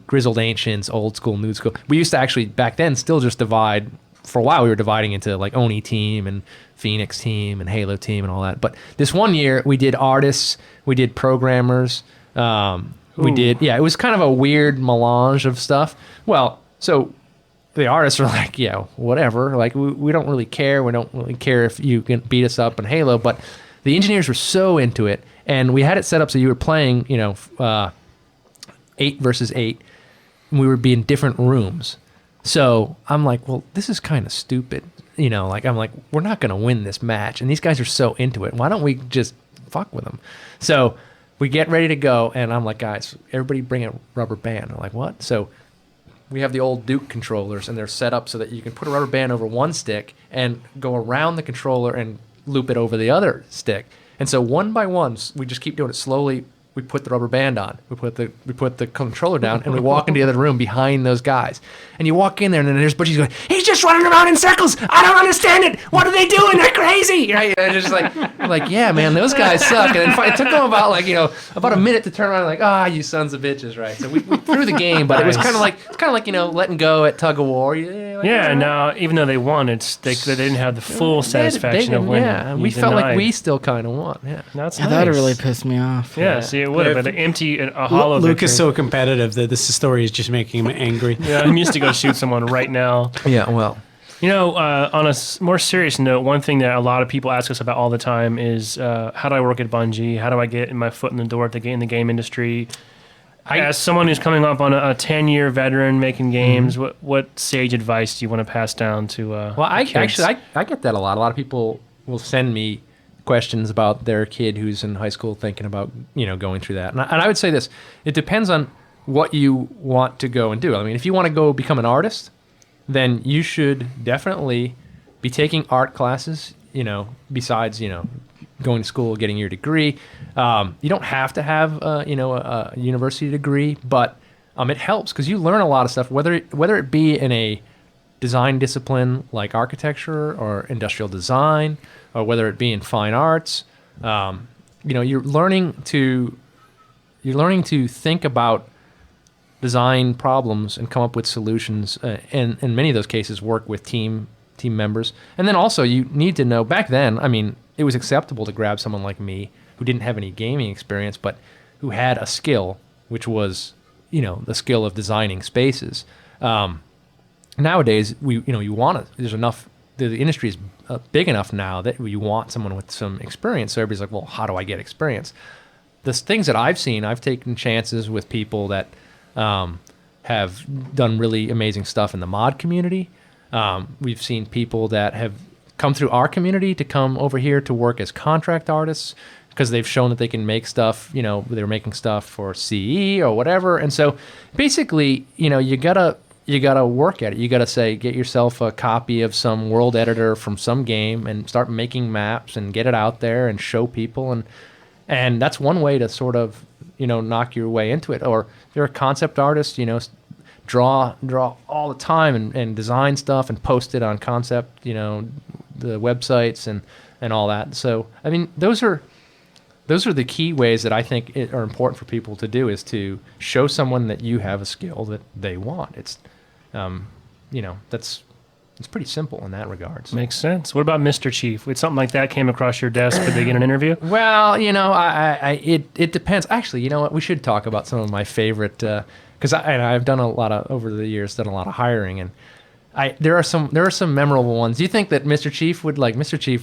grizzled ancients, old school, new school. We used to actually back then still just divide. For a while, we were dividing into like Oni team and Phoenix team and Halo team and all that. But this one year, we did artists, we did programmers, it was kind of a weird melange of stuff. Well, so the artists are like, yeah, whatever. Like, we don't really care. We don't really care if you can beat us up in Halo. But the engineers were so into it. And we had it set up so you were playing, 8 versus 8. And we would be in different rooms. So I'm like, well, this is kind of stupid. I'm like, we're not going to win this match. And these guys are so into it. Why don't we just fuck with them? So we get ready to go. And I'm like, guys, everybody bring a rubber band. I'm like, what? So we have the old Duke controllers, and they're set up so that you can put a rubber band over one stick and go around the controller and loop it over the other stick. And so one by one, we just keep doing it slowly. We put the rubber band on. We put the controller down, and we walk into the other room behind those guys. And you walk in there, and then there's Butchie's going, he's just running around in circles. I don't understand it. What are they doing? They're crazy. Right? And it's just like, yeah, man, those guys suck. And then it took them about a minute to turn around, like, you sons of bitches, right? So we threw the game, but it was kind of like letting go at tug of war. And now even though they won, they didn't have the full satisfaction of winning. Yeah, we felt like we still kind of won. Yeah, that's nice. That really pissed me off. Yeah, see, it would have been an empty, a hollow Luke victory. is so competitive that this story is just making him angry. Yeah, I'm used to go shoot someone right now. Yeah, well. On a more serious note, one thing that a lot of people ask us about all the time is how do I work at Bungie? How do I get my foot in the door in the game industry? As someone who's coming up on a 10-year veteran making games, what sage advice do you want to pass down to I kids? I get that a lot. A lot of people will send me questions about their kid who's in high school thinking about going through that. And I would say this: it depends on what you want to go and do. I mean, if you want to go become an artist, then you should definitely be taking art classes. Besides going to school, getting your degree. You don't have to have a university degree, but it helps because you learn a lot of stuff, whether it be in a design discipline like architecture or industrial design, or whether it be in fine arts. You're learning to think about design problems and come up with solutions, and in many of those cases work with team members. And then also you need to know, back then, I mean, it was acceptable to grab someone like me who didn't have any gaming experience, but who had a skill, which was, the skill of designing spaces. Nowadays, you want it. There's enough. The industry is big enough now that you want someone with some experience. So everybody's like, well, how do I get experience? The things that I've seen, I've taken chances with people that have done really amazing stuff in the mod community. We've seen people that have come through our community to come over here to work as contract artists because they've shown that they can make stuff, they're making stuff for CE or whatever. And so basically, you gotta work at it. You gotta get yourself a copy of some world editor from some game and start making maps and get it out there and show people. And that's one way to sort of, knock your way into it. Or if you're a concept artist, draw all the time and design stuff and post it on concept, the websites and all that. So, I mean, those are the key ways that I think are important for people to do, is to show someone that you have a skill that they want. It's, it's pretty simple in that regards. Makes sense. What about Mr. Chief? Would something like that came across your desk, could they get an interview? Well, it depends. Actually, you know what? We should talk about some of my favorite, because I've done over the years, done a lot of hiring, and there are some memorable ones. Do you think that Mr. Chief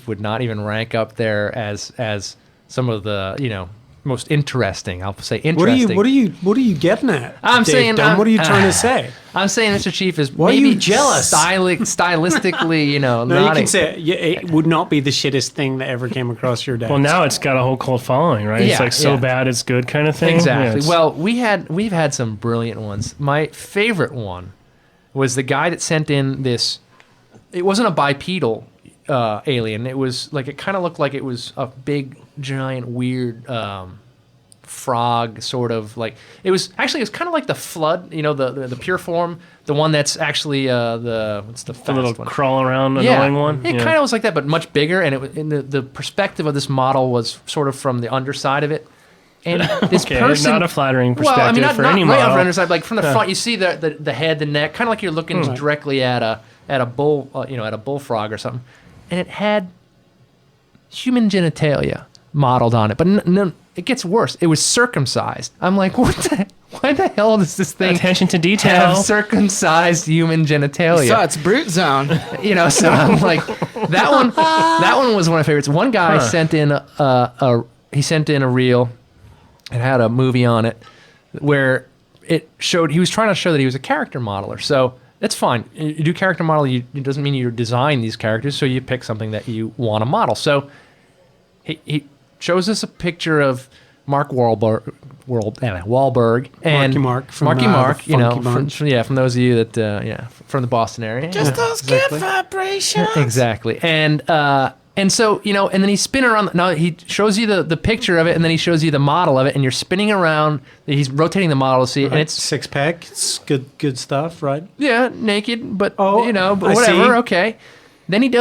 would not even rank up there as some of the most interesting? I'll say interesting. What are you getting at? I'm Dave saying. Dunn? What are you trying to say? I'm saying Mr. Chief is Why maybe are you jealous? Stylistically, No, not you can say it would not be the shittest thing that ever came across your desk. Well, now it's got a whole cult following, right? Yeah, It's like so yeah. bad it's good kind of thing. Exactly. Yeah, Well, we've had some brilliant ones. My favorite one was the guy that sent in this. It wasn't a bipedal alien. It was like, it kind of looked like it was a big, giant, weird frog sort of like it was kind of like the flood, the pure form, the one that's actually what's the fast little one? crawl around annoying one. It kind of was like that, but much bigger, and it was in the perspective of this model was sort of from the underside of it. And this person, not a flattering perspective well, I mean, not for any right model. on the underside, like from the front, you see the head, the neck, kind of like you're looking directly at a bull, at a bullfrog or something, and it had human genitalia modeled on it, but no, it gets worse. It was circumcised. I'm like, why the hell does this thing attention to detail have circumcised human genitalia? So it's brute zone. So I'm like, that one was one of my favorites. One guy sent in a reel. It had a movie on it where it showed he was trying to show that he was a character modeler. So that's fine. You do character model. It doesn't mean you design these characters. So you pick something that you want to model. So he shows us a picture of Mark Wahlberg and Marky Mark, from those of you that from the Boston area. Just those good vibrations. Exactly. And so, and then he's spinning around. Now he shows you the picture of it, and then he shows you the model of it, and you're spinning around. He's rotating the model to see, and it's six pack. It's good stuff, right? Yeah, naked, but but I whatever. see. Okay. Then he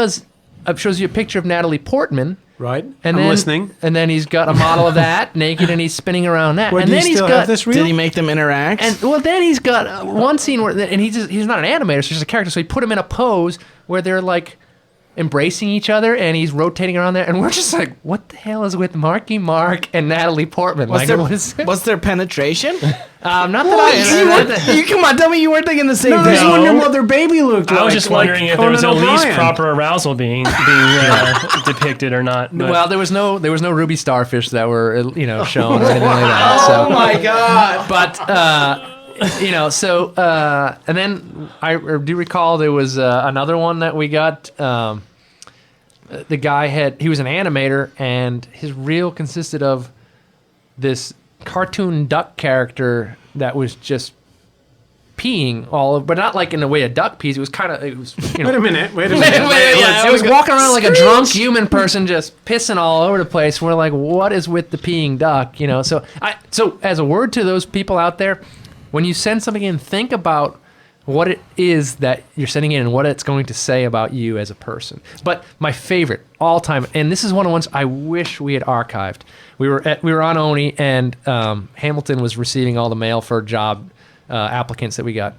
shows you a picture of Natalie Portman. Right. And I'm then, listening. And then he's got a model of that naked, and he's spinning around that. Wait, and do then you he's still got have this reel? Did he make them interact? And then he's got one scene where, and he's not an animator, so he's just a character. So he put him in a pose where they're like embracing each other, and he's rotating around there, and we're just like, what the hell is with Marky Mark and Natalie Portman? Was there penetration? Not that You come on, tell me you weren't thinking the same No, thing. just wondering what their baby looked like. I was just wondering if there was at Conan least O'Brien. proper arousal being depicted or not. But Well, there was no ruby starfish that were shown or anything like that. So. Oh my god! But and then I do recall there was another one that we got. The guy he was an animator, and his reel consisted of this cartoon duck character that was just peeing but not like in the way a duck pees. It was Wait a minute. it was walking around like a drunk human person, just pissing all over the place. We're like, what is with the peeing duck? So as a word to those people out there, when you send something in, think about what it is that you're sending in and what it's going to say about you as a person. But my favorite all time, and this is one of the ones I wish we had archived. We were on Oni, and Hamilton was receiving all the mail for job applicants that we got.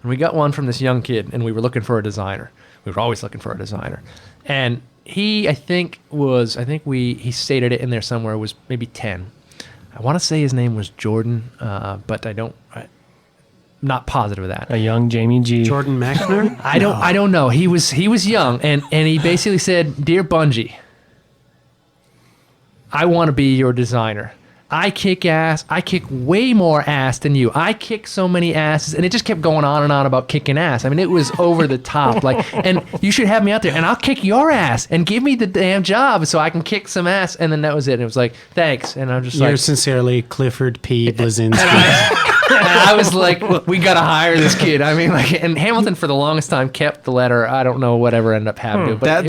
And we got one from this young kid, and we were looking for a designer. We were always looking for a designer. And he, he stated it in there somewhere, was maybe 10. I want to say his name was Jordan, but I'm not positive of that. a young Jamie G. Jordan Mechner? I don't know. He was young, and he basically said, "Dear Bungie, I want to be your designer. I kick ass. I kick way more ass than you. I kick so many asses," and it just kept going on and on about kicking ass. I mean, it was over the top. And you should have me out there, and I'll kick your ass, and give me the damn job so I can kick some ass. And then that was it. And it was like, thanks. And I'm just You're like, sincerely Clifford P. Blazinski. and I was like, we gotta hire this kid. I mean, and Hamilton for the longest time kept the letter. I don't know whatever ended up happening. But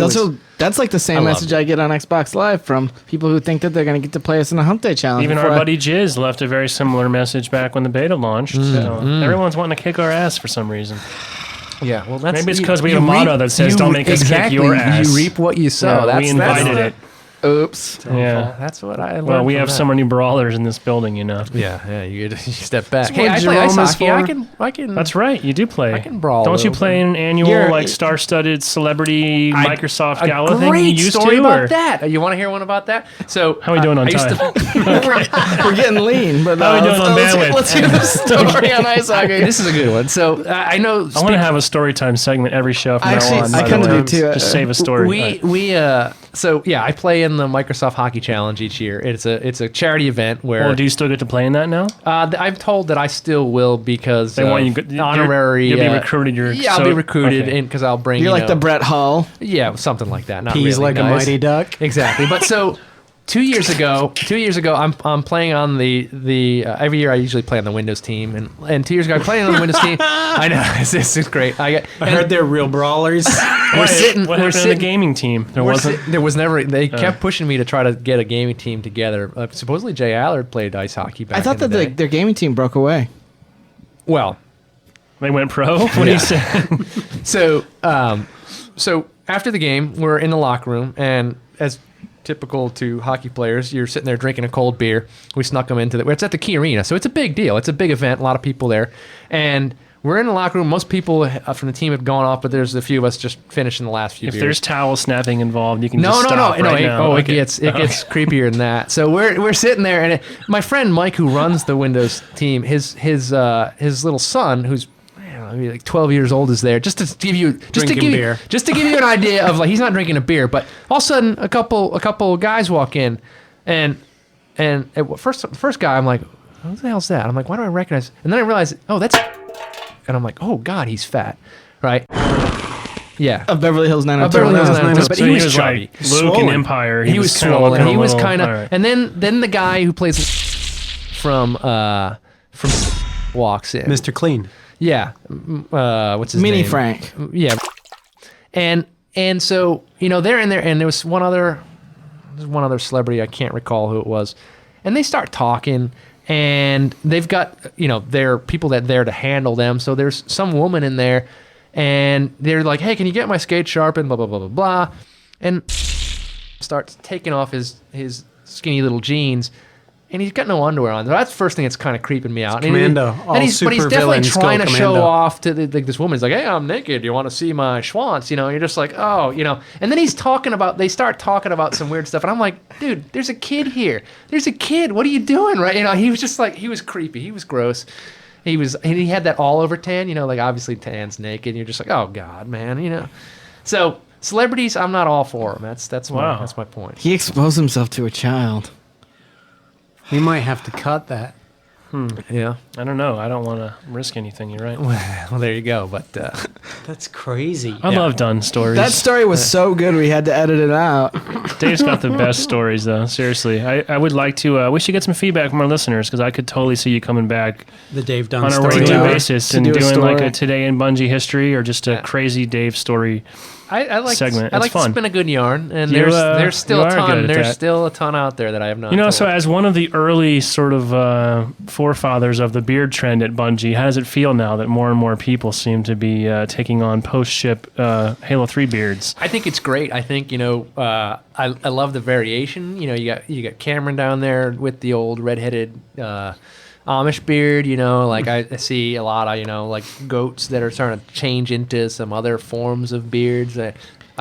That's like the I same loved message I get on Xbox Live from people who think that they're going to get to play us in the Hump Day Challenge. Even our buddy Jizz left a very similar message back when the beta launched. So everyone's wanting to kick our ass for some reason. yeah, well, that's Maybe it's because we have a motto that says, "Don't make us kick your ass." You reap what you sow. Yeah, we invited it. Oops. Yeah. That's what I learned. Well, we from have that. so many brawlers in this building, Yeah, you step back. That's Hey, what I play ice Jerome is hockey. for. I can. That's right. You do play. I can brawl. Don't a you little play bit. an annual star-studded celebrity Microsoft Gala thing? Great You used story to, about or that. You want to hear one about that? So how are we doing on I used time? We're getting lean, but How are we doing on bandwidth? let's hear the story on ice hockey. This is a good one. So I know. I want to have a story time segment every show from Actually, now on. I by kinda the way. do too. Just save a story. I play in the Microsoft Hockey Challenge each year. It's a charity event where Well, do you still get to play in that now? I'm told that I still will because They want you honorary. You'll be recruited. I'll be recruited because I'll bring. You're like the Brett Hull. Yeah, something like that. Not Peas really like a nice. mighty duck. Exactly. But so 2 years ago, I'm playing on the every year I usually play on the Windows team, and 2 years ago I played on the Windows team. I know this is great. I heard they're real brawlers. What happened to the gaming team? There was never. They kept pushing me to try to get a gaming team together. Supposedly Jay Allard played ice hockey back. I thought in the day. their gaming team broke away. Well, they went pro. What are you saying? So after the game, we're in the locker room, and as typical to hockey players, you're sitting there drinking a cold beer. We snuck them into it's at the Key Arena, so it's a big deal. It's a big event, a lot of people there. And we're in the locker room. Most people from the team have gone off, but there's a few of us just finishing the last few beers. If there's towel snapping involved, you can no, just stop right now. Oh, okay. it gets creepier than that. So we're sitting there, and my friend Mike, who runs the Windows team, his little son, who's maybe like 12 years old, is there just to give you an idea of, like, he's not drinking a beer, but all of a sudden a couple guys walk in, and first guy, I'm like, what the hell's that? I'm like, why do I recognize? And then I realize, oh, that's, and I'm like, oh God, he's fat, right? Yeah, Of Beverly Hills 90210. Beverly Hills 90210, but So he was chubby, like Luke in Empire. He was kinda swollen. looking He a was little- kind of, all right. and then the guy who plays from walks in. Mr. Clean. Yeah, what's his name? Mini Frank. Yeah, and so they're in there, and there was one other celebrity, I can't recall who it was, and they start talking, and they've got their people that there to handle them. So there's some woman in there, and they're like, hey, can you get my skate sharpened? Blah blah blah blah blah, and starts taking off his skinny little jeans. And he's got no underwear on. So that's the first thing that's kind of creeping me out. Commando. But he's definitely villains trying go to show commando. off to this woman. He's like, hey, I'm naked. Do you want to see my schwanz? You're just like, oh, And then they start talking about some weird stuff. And I'm like, dude, there's a kid here. There's a kid. What are you doing, right? He was just like, he was creepy. He was gross. And he had that all over tan, like obviously tan's naked. And you're just like, oh God, man, So celebrities, I'm not all for them. That's my point. He exposed himself to a child. We might have to cut that. Yeah. I don't know. I don't want to risk anything. You're right. Well, there you go. But That's crazy. I love Dunn stories. That story was so good we had to edit it out. Dave's got the best stories, though. Seriously, I would like to. We should get some feedback from our listeners, because I could totally see you coming back The Dave Dunn on a story. regular hour. basis To and do a doing like story. a Today in Bungie history, or just a crazy Dave story. I like segment. I It's like fun. to spin a good yarn, and You, there's still you a are ton. good at There's that. still a ton out there that I have not. So told. as one of the early sort of forefathers of the beard trend at Bungie, how does it feel now that more and more people seem to be taking on post-ship Halo 3 beards? I think it's great. I think I love the variation. You got Cameron down there with the old redheaded Amish beard. I see a lot of like goats that are starting to change into some other forms of beards.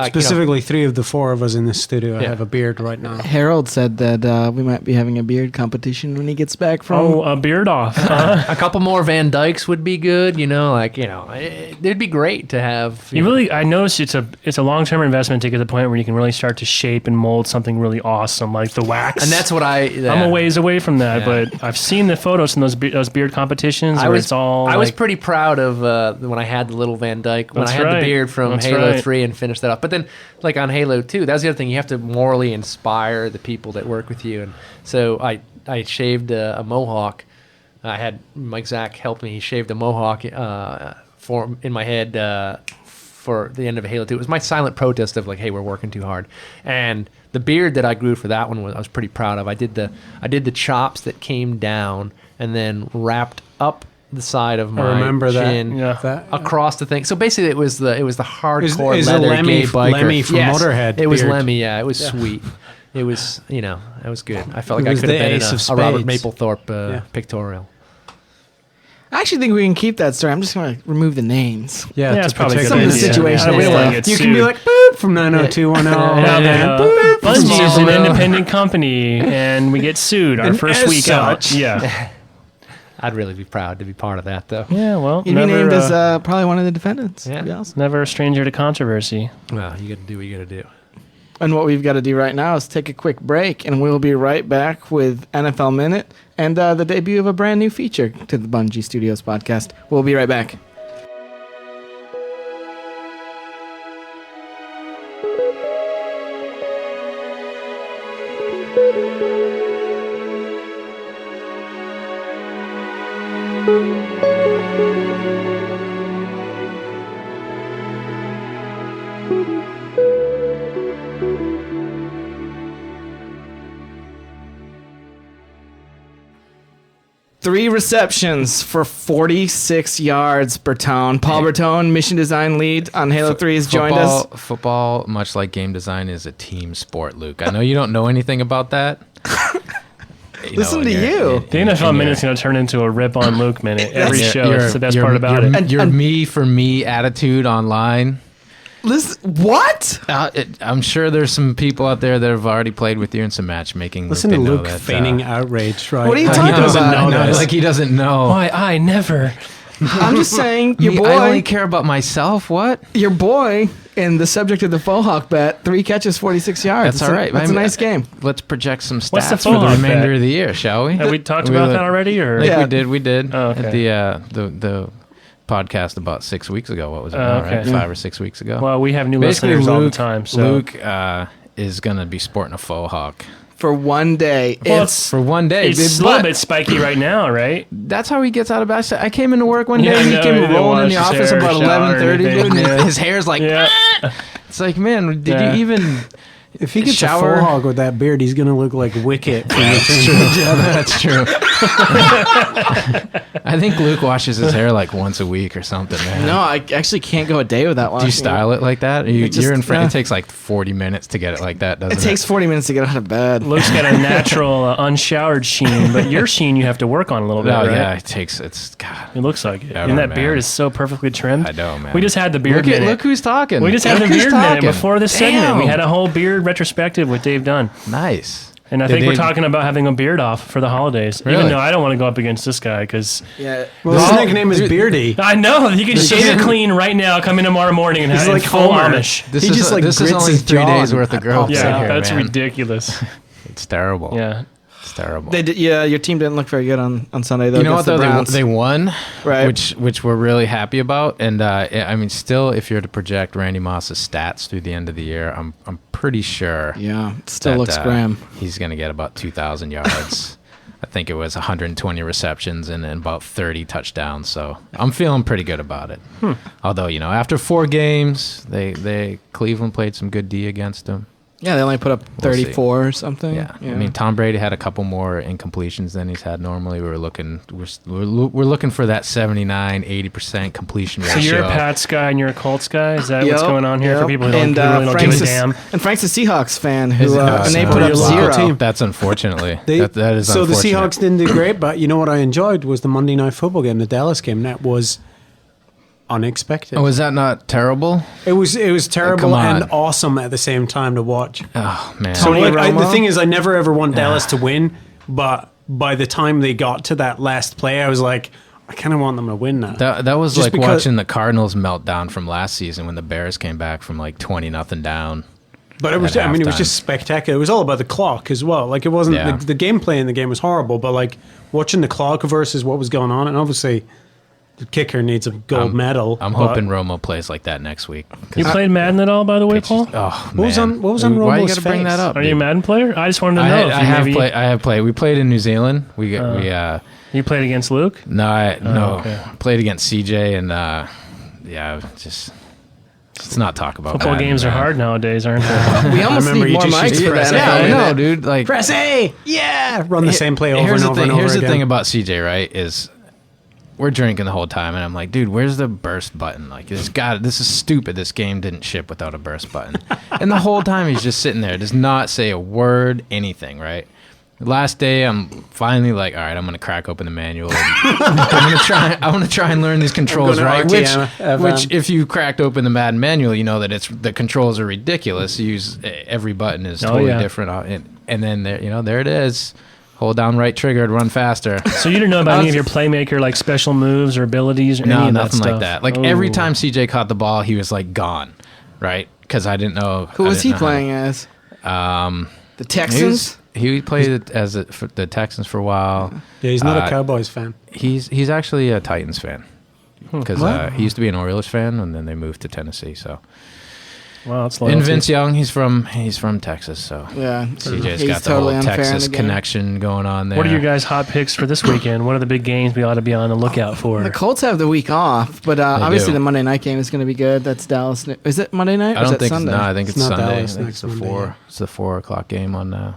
Specifically, 3 of the 4 of us in this studio Yeah. have a beard right now. Harold said that we might be having a beard competition when he gets back from. Oh, a beard off. Huh? a couple more Van Dykes would be good. It'd be great to have. I noticed it's a long-term investment to get to the point where you can really start to shape and mold something really awesome, like the wax. And that's what I'm a ways away from that, Yeah. but I've seen the photos from those beard competitions I where was it's all. I was like- pretty proud of when I had the little Van Dyke, when That's I had right. the beard from That's Halo right. 3 and finished that off. But then, like on Halo 2, that's the other thing. You have to morally inspire the people that work with you. And so I shaved a mohawk. I had Mike Zach help me. He shaved a mohawk in my head for the end of Halo 2. It was my silent protest of like, hey, we're working too hard. And the beard that I grew for that one I was pretty proud of. I did the chops that came down and then wrapped up the side of my remember that. chin Yeah. across the thing. So basically, it was the hardcore Is it leather Lemmy- gay biker. Lemmy from Yes, Motorhead It was beard? Lemmy. Yeah, it was sweet. It was that was good. I felt It like I was could have the been in Ace of a Robert Spades. Mapplethorpe pictorial. I actually think we can keep that story. I'm just going to remove the names. Yeah, it's to probably a protect good Some of the idea. situation Yeah, we don't is, want to get You sued. can be like, boop, from 90210. Now that, Boop, from Bungie is an 0. independent company, and we get sued our And first as week such- out. Yeah. I'd really be proud to be part of that, though. Yeah, well, You'd be named as probably one of the defendants. Yeah. That'd be awesome. never a stranger to controversy. Well, you got to do what you got to do. And what we've got to do right now is take a quick break, and we'll be right back with NFL Minute and the debut of a brand new feature to the Bungie Studios podcast. We'll be right back. Three receptions for 46 yards, Bertone. Paul Bertone, mission design lead on Halo 3, has joined us. Football, much like game design, is a team sport, Luke. I know you don't know anything about that. Listen to you. The NFL Minute's going to turn into a rip on Luke minute every show. That's the best part about it. Your me for me attitude online. Listen, what? I'm sure there's some people out there that have already played with you in some matchmaking. Listen to Luke feigning outrage, right? What are you talking about? Like he doesn't know. Why, I never. I'm just saying, your boy. I only care about myself. What? Your boy, and the subject of the faux hawk bet, 3 catches, 46 yards. That's all right. That's a nice game. Let's project some What's the stats for the faux hawk remainder bet? of the year, shall we? Have we talked about that already? Or We did. Oh, okay. At the podcast about 6 weeks ago. What was it? Okay. Right? 5 or 6 weeks ago. Well, we have new Basically, listeners all the time. So. Luke is going to be sporting a faux hawk. For one day. Well, For one day. It's a little bit spiky right now, right? That's how he gets out of bed. I came into work one day Yeah, and he no, came he didn't rolling in the wash his office hair, about shower, 11:30, dude. anything. And Yeah. his hair's like, Yeah. It's like, man, did Yeah. you even If he gets shower? a faux hog with that beard, he's going to look like Wicket. From That's true. I think Luke washes his hair like once a week or something, man. No, I actually can't go a day without Do washing you style it like that? You're in front. yeah. It takes like 40 minutes to get it like that, doesn't It it? takes 40 minutes to get out of bed. Luke's got a natural, unshowered sheen, but your sheen you have to work on a little bit, Oh, right? yeah, it's God. It looks like it. Yeah, And that man. beard is so perfectly trimmed. I know, man. We just had the beard minute. Look who's talking. We just had Look the who's beard minute talking. before this segment. Damn. We had a whole beard retrospective with Dave Dunn. Nice. And I Did think we're they- talking about having a beard off for the holidays. Even Really? though I don't want to go up against this guy because Yeah. well, his nickname is Beardy. I know he can shave it clean right now, come in tomorrow morning and He's have like full Homer. Amish. This He is just, like, this is grits only his 3 jaw days and worth of pops growth. it. Yeah, right here, that's man. ridiculous. It's terrible. Yeah. It's terrible. They did, yeah, your team didn't look very good on Sunday, though. You know what against the though? Browns. They won, Right. which we're really happy about. And I mean, still, if you're to project Randy Moss's stats through the end of the year, I'm pretty sure. Yeah, it still that, looks grim. He's going to get about 2,000 yards. I think it was 120 receptions and about 30 touchdowns. So I'm feeling pretty good about it. Although, after 4 games, they Cleveland played some good D against them. Yeah, they only put up We'll 34 or something. Yeah. I mean, Tom Brady had a couple more incompletions than he's had normally. We're looking for that 79-80% completion So ratio. you're a Pats guy and you're a Colts guy? Is that what's Yep, going on here for yep. people who don't, And, who really don't give Frank's a a- damn? And Frank's a Seahawks fan who Is it? and they Oh, put up your 0. local team. That's unfortunately. They- that is so the unfortunate. Seahawks didn't do great, but you know what I enjoyed was the Monday Night Football game, the Dallas game. That was unexpected. Oh, is that not terrible? It was terrible come on. and awesome at the same time to watch. Oh man. So Tony like, the Romo? thing is, I never ever want Dallas to win, but by the time they got to that last play, I was like, I kind of want them to win now. That was Just like because- watching the Cardinals meltdown from last season when the Bears came back from like 20-0 down. But it was, at I mean, it was halftime. just spectacular. It was all about the clock as well. Like, it wasn't, Yeah. the gameplay in the game was horrible, but like watching the clock versus what was going on, and obviously the kicker needs a gold medal. I'm but hoping Romo plays like that next week. 'Cause You played Madden at all, by the way, it's Paul? just- oh, What was man. on- what was on Why you Romo's gotta bring face? that up? Are you a dude? Madden player? I just wanted to know. if I you have maybe- played. I have played. We played in New Zealand. You played against Luke? No, okay. played against CJ and just let's not talk about Football Madden, games are man. hard nowadays, aren't they? We almost remember need you more just used mics to for press that. Yeah, I NFL know, minute. dude. Like press A, yeah, run the same play over here's and the over thing, and over Here's again. the thing about CJ, right? Is we're drinking the whole time, and I'm like, dude, where's the burst button? Like, this is stupid. This game didn't ship without a burst button. And the whole time he's just sitting there, does not say a word, anything, right? Last day, I'm finally like, all right, I'm gonna crack open the manual. And I want to try and learn these controls, I'm right? going to RTM, Which, if you cracked open the Madden manual, you know that the controls are ridiculous. You use every button is totally yeah. different, and then there it is. Hold down right trigger to run faster. So you didn't know about any of your playmaker, like special moves or abilities or any No, of that nothing stuff? like that. Like every Oh. time CJ caught the ball, he was like gone, right? Because I didn't know. Who I was didn't he know how to- playing as? The Texans? He played it for the Texans for a while. Yeah, he's not a Cowboys fan. He's actually a Titans fan because What? he used to be an Orioles fan and then they moved to Tennessee. So Wow, that's And loyalty. Vince Young, he's from Texas, so Yeah, CJ's he's got the totally whole unfair in Texas the game. connection going on there. What are your guys' hot picks for this weekend? What are the big games we ought to be on the lookout for? The Colts have the week off, but obviously do. the Monday night game is going to be good. That's Dallas. Is it Monday night? Or I is don't it think Sunday? no, I think it's It's not Sunday. Dallas I think next it's the Monday, 4. yeah. It's the 4:00 game on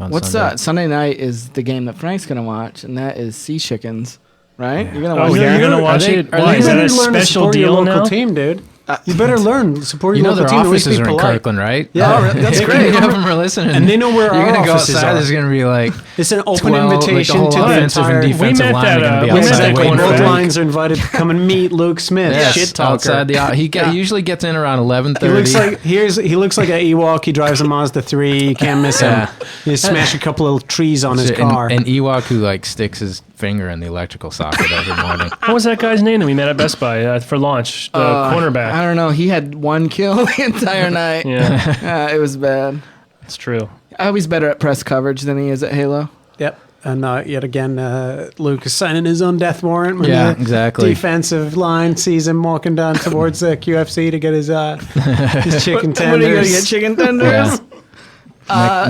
What's Sunday. that? Sunday night is the game that Frank's going to watch, and that is Sea Chickens, right? Yeah. You're going to Oh, watch you're that? going to watch they- it? are Why they- is that You a better learn to special support your deal local now? team, dude. You better learn support You your know their local team. The way offices to are be in polite. Kirkland, right? Yeah, Oh, that's They great. Half of them are listening, And they know where you're our gonna go offices outside. are. There's gonna be like It's an open 12, like the invitation whole to the offensive and entire. defensive met line that, are gonna be we met outside that waiting cornerback. for Both them. lines are invited to come and meet Luke Smith. Yes, Shit talker. outside the he usually gets in around 11:30. He looks like an Ewok. He drives a Mazda 3. You can't miss him. He smash a couple of trees on his car. An Ewok who like sticks his finger in the electrical socket every morning. What was that guy's name that we met at Best Buy for launch? The I cornerback. don't know. He had one kill the entire night. Yeah, It was bad. it's true. I hope he's better at press coverage than he is at Halo. Yep. And yet again, Luke is signing his own death warrant when Yeah, the exactly. defensive line sees him walking down towards the QFC to get his chicken tenders. What are you going to get, chicken tenders?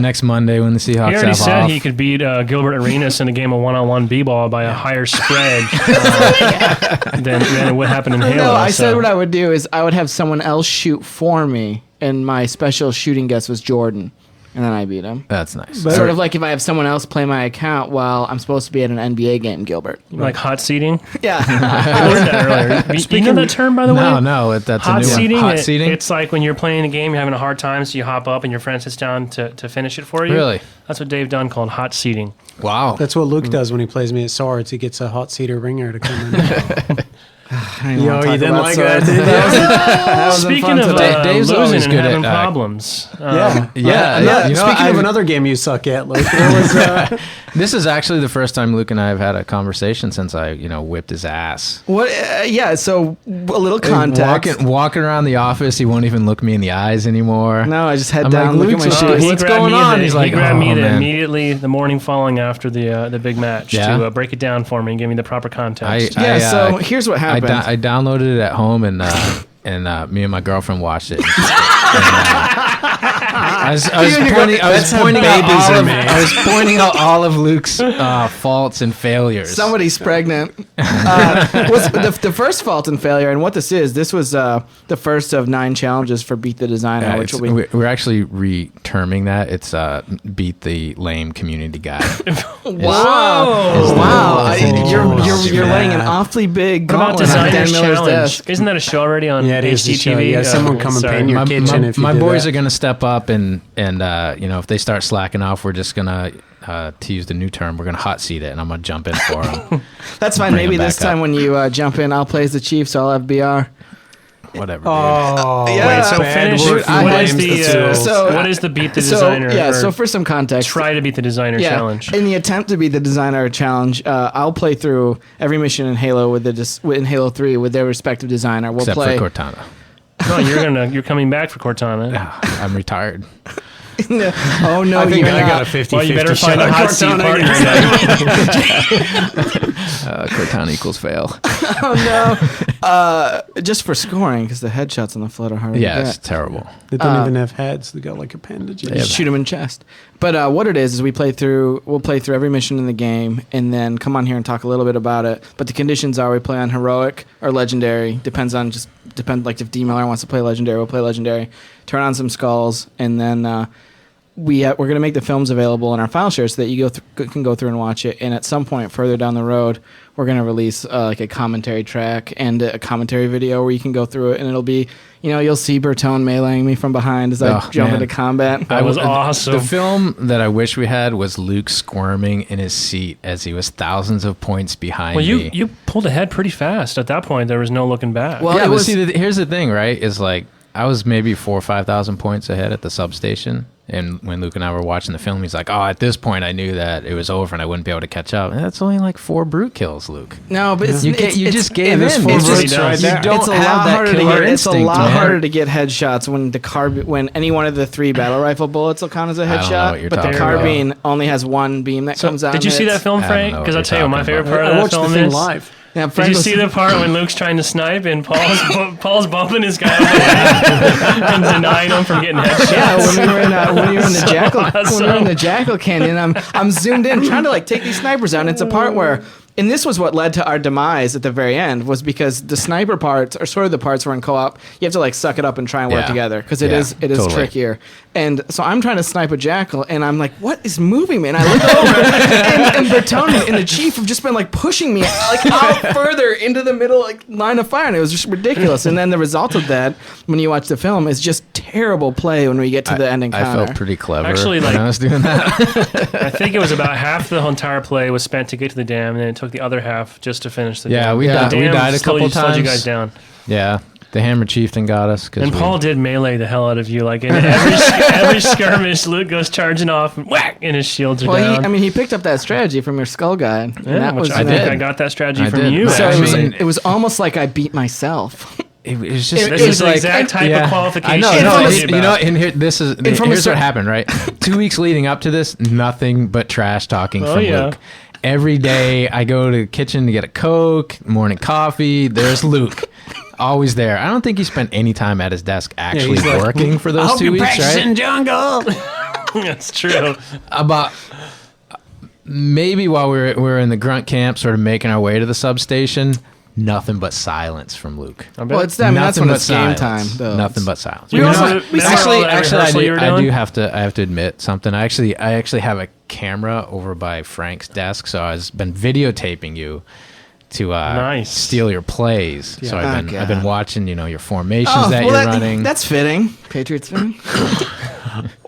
Next Monday when the Seahawks He already have said off. he could beat Gilbert Arenas in a game of one-on-one b-ball by a higher spread than what happened in Halo. No, I so. said what I would do is I would have someone else shoot for me, and my special shooting guest was Jordan, and then I beat him. That's nice. But- Sort of like if I have someone else play my account while I'm supposed to be at an NBA game, Gilbert. Like hot seating. Yeah. I learned that earlier. You know that term, by the way? No, that's a Hot new seating. one. Hot seating. It's like when you're playing a game, you're having a hard time, so you hop up and your friend sits down to finish it for you. Really? That's what Dave Dunn called hot seating. Wow. That's what Luke does when he plays me at Swords. He gets a hot seater ringer to come in. I don't Yo, wanna you talk didn't about like swords. that, did you? That wasn't Speaking fun of today. Dave's always losing and good having at, problems. Yeah. Yeah. You know, Speaking of I've- another game you suck at, Luke, there was, This is actually the first time Luke and I have had a conversation since I, whipped his ass. What? Yeah. So a little context. Walking around the office, he won't even look me in the eyes anymore. No, I just head I'm down, like, look at my Luke's shoes. What's going on? He's like, he grabbed me "Oh, man." immediately the morning following after the big match Yeah? to break it down for me and give me the proper context. Yeah. I, So here's what happened. I downloaded it at home and me and my girlfriend watched it. I was pointing out all of Luke's faults and failures. Somebody's pregnant. What's the first fault and failure, and what this was the first of 9 challenges for Beat the Designer, Yeah, which will be. we're actually re-terming that. It's beat the lame community guy. Wow! Wow! You're man. laying an awfully big What about gauntlet on Dan Designer's Miller's Challenge? desk. Isn't that a show already on Yeah, it is the show. HGTV? Yeah, someone come and sorry. paint your kitchen if you my do boys that. are gonna step up and if they start slacking off, we're just gonna to use the new term, we're gonna hot seat it, and I'm gonna jump in for them. That's fine. Bring Maybe him this back up. time when you jump in, I'll play as the chief, so I'll have BR. Whatever. Oh, Yeah. Wait, so bad finish. word for What is names, the that's all. what is the beat the So designer? yeah. or So for some context, try to beat the designer challenge. In the attempt to be the designer challenge, I'll play through every mission in Halo in Halo 3 with their respective designer. We'll Except play. for Cortana. No, you're coming back for Cortana. I'm retired. Oh no, I think you're I got not. a 50-50 Well, you better shot find a at hot seat Cortana partner. again. Cortana equals fail. Oh no. Just for scoring, because the headshots on the float are hard to Yeah, it's get. terrible. They don't even have heads. They got like appendages. Just shoot them in chest. But what it is we'll play through every mission in the game and then come on here and talk a little bit about it. But the conditions are we play on heroic or legendary. Depends like if D Miller wants to play legendary, we'll play legendary. Turn on some skulls and then we're going to make the films available in our file share so that you can go through and watch it. And at some point further down the road, we're going to release like a commentary track and a commentary video where you can go through it, and it'll be, you'll see Bertone meleeing me from behind as I jump into combat. That was awesome. The film that I wish we had was Luke squirming in his seat as he was thousands of points behind Well, me. you pulled ahead pretty fast. At that point, there was no looking back. Well, yeah, it but was- see, here's the thing, right? Is like I was maybe 4,000 or 5,000 points ahead at the substation, and when Luke and I were watching the film, he's like, "Oh, at this point, I knew that it was over and I wouldn't be able to catch up." And that's only like 4 brute kills, Luke. No, but it's, You it's just gave in. there's It's 4 just- brutes right there. You don't it's a have lot that harder to killer get. It's a instinct, lot man. harder to get headshots when any one of the 3 battle rifle bullets will count as a I don't know headshot. what you're But the talking carbine only has 1 beam that So, comes out. did you and see that hits. film, I don't Frank? know what Because I'll you're tell you, my talking favorite about. part I of that watched the film thing is live. Yeah, Did Frank you was- see the part when Luke's trying to snipe and Paul's bumping his guy and denying him from getting headshots? Yeah, when we were in the Jackal Canyon, I'm zoomed in trying to like take these snipers out. And it's a part where, and this was what led to our demise at the very end, was because the sniper parts are sort of the parts where in co-op you have to like suck it up and try and work Yeah. together because it Yeah, is totally. trickier. And so I'm trying to snipe a Jackal, and I'm like, what is moving me? And I look over, and Bertone and the chief have just been like pushing me like out further into the middle like line of fire, and it was just ridiculous. And then the result of that, when you watch the film, is just terrible play when we get to the end encounter. I felt pretty clever Actually, when like- I was doing that. I think it was about half the entire play was spent to get to the dam, and then it took the other half just to finish the Yeah, dam. we The died- we dam died a slowed couple slowed you times. guys down. Yeah, the Hammer Chieftain got us. And Paul did melee the hell out of you. Like in every skirmish, Luke goes charging off and whack, and his shields are Well, down. he picked up that strategy from your Skull Guide. And Yeah, that which was I did. think I got that strategy I from did. you. So So actually. it was almost like I beat myself. It was just. This it is was the like, exact type of qualification. I know. I'm No, talking you about. know, and here, from a here's cer- what happened. Right, 2 weeks leading up to this, nothing but trash talking Oh, from yeah. Luke. Every day I go to the kitchen to get a Coke, morning coffee. There's Luke, always there. I don't think he spent any time at his desk actually he's like, working for I those hope 2 you're weeks. practicing Right? jungle. That's true. About maybe while we were in the grunt camp, sort of making our way to the substation. Nothing but silence from Luke. I bet. Well, that's when but it's game time, silence. though. Nothing but silence. You You know remember- what? remember all actually, that actually, rehearsal you were I doing? do have to admit something. I actually have a camera over by Frank's desk, so I've been videotaping you to Nice. steal your plays. So Oh, I've God. been watching, your formations that you're running. That's fitting. Patriots fan.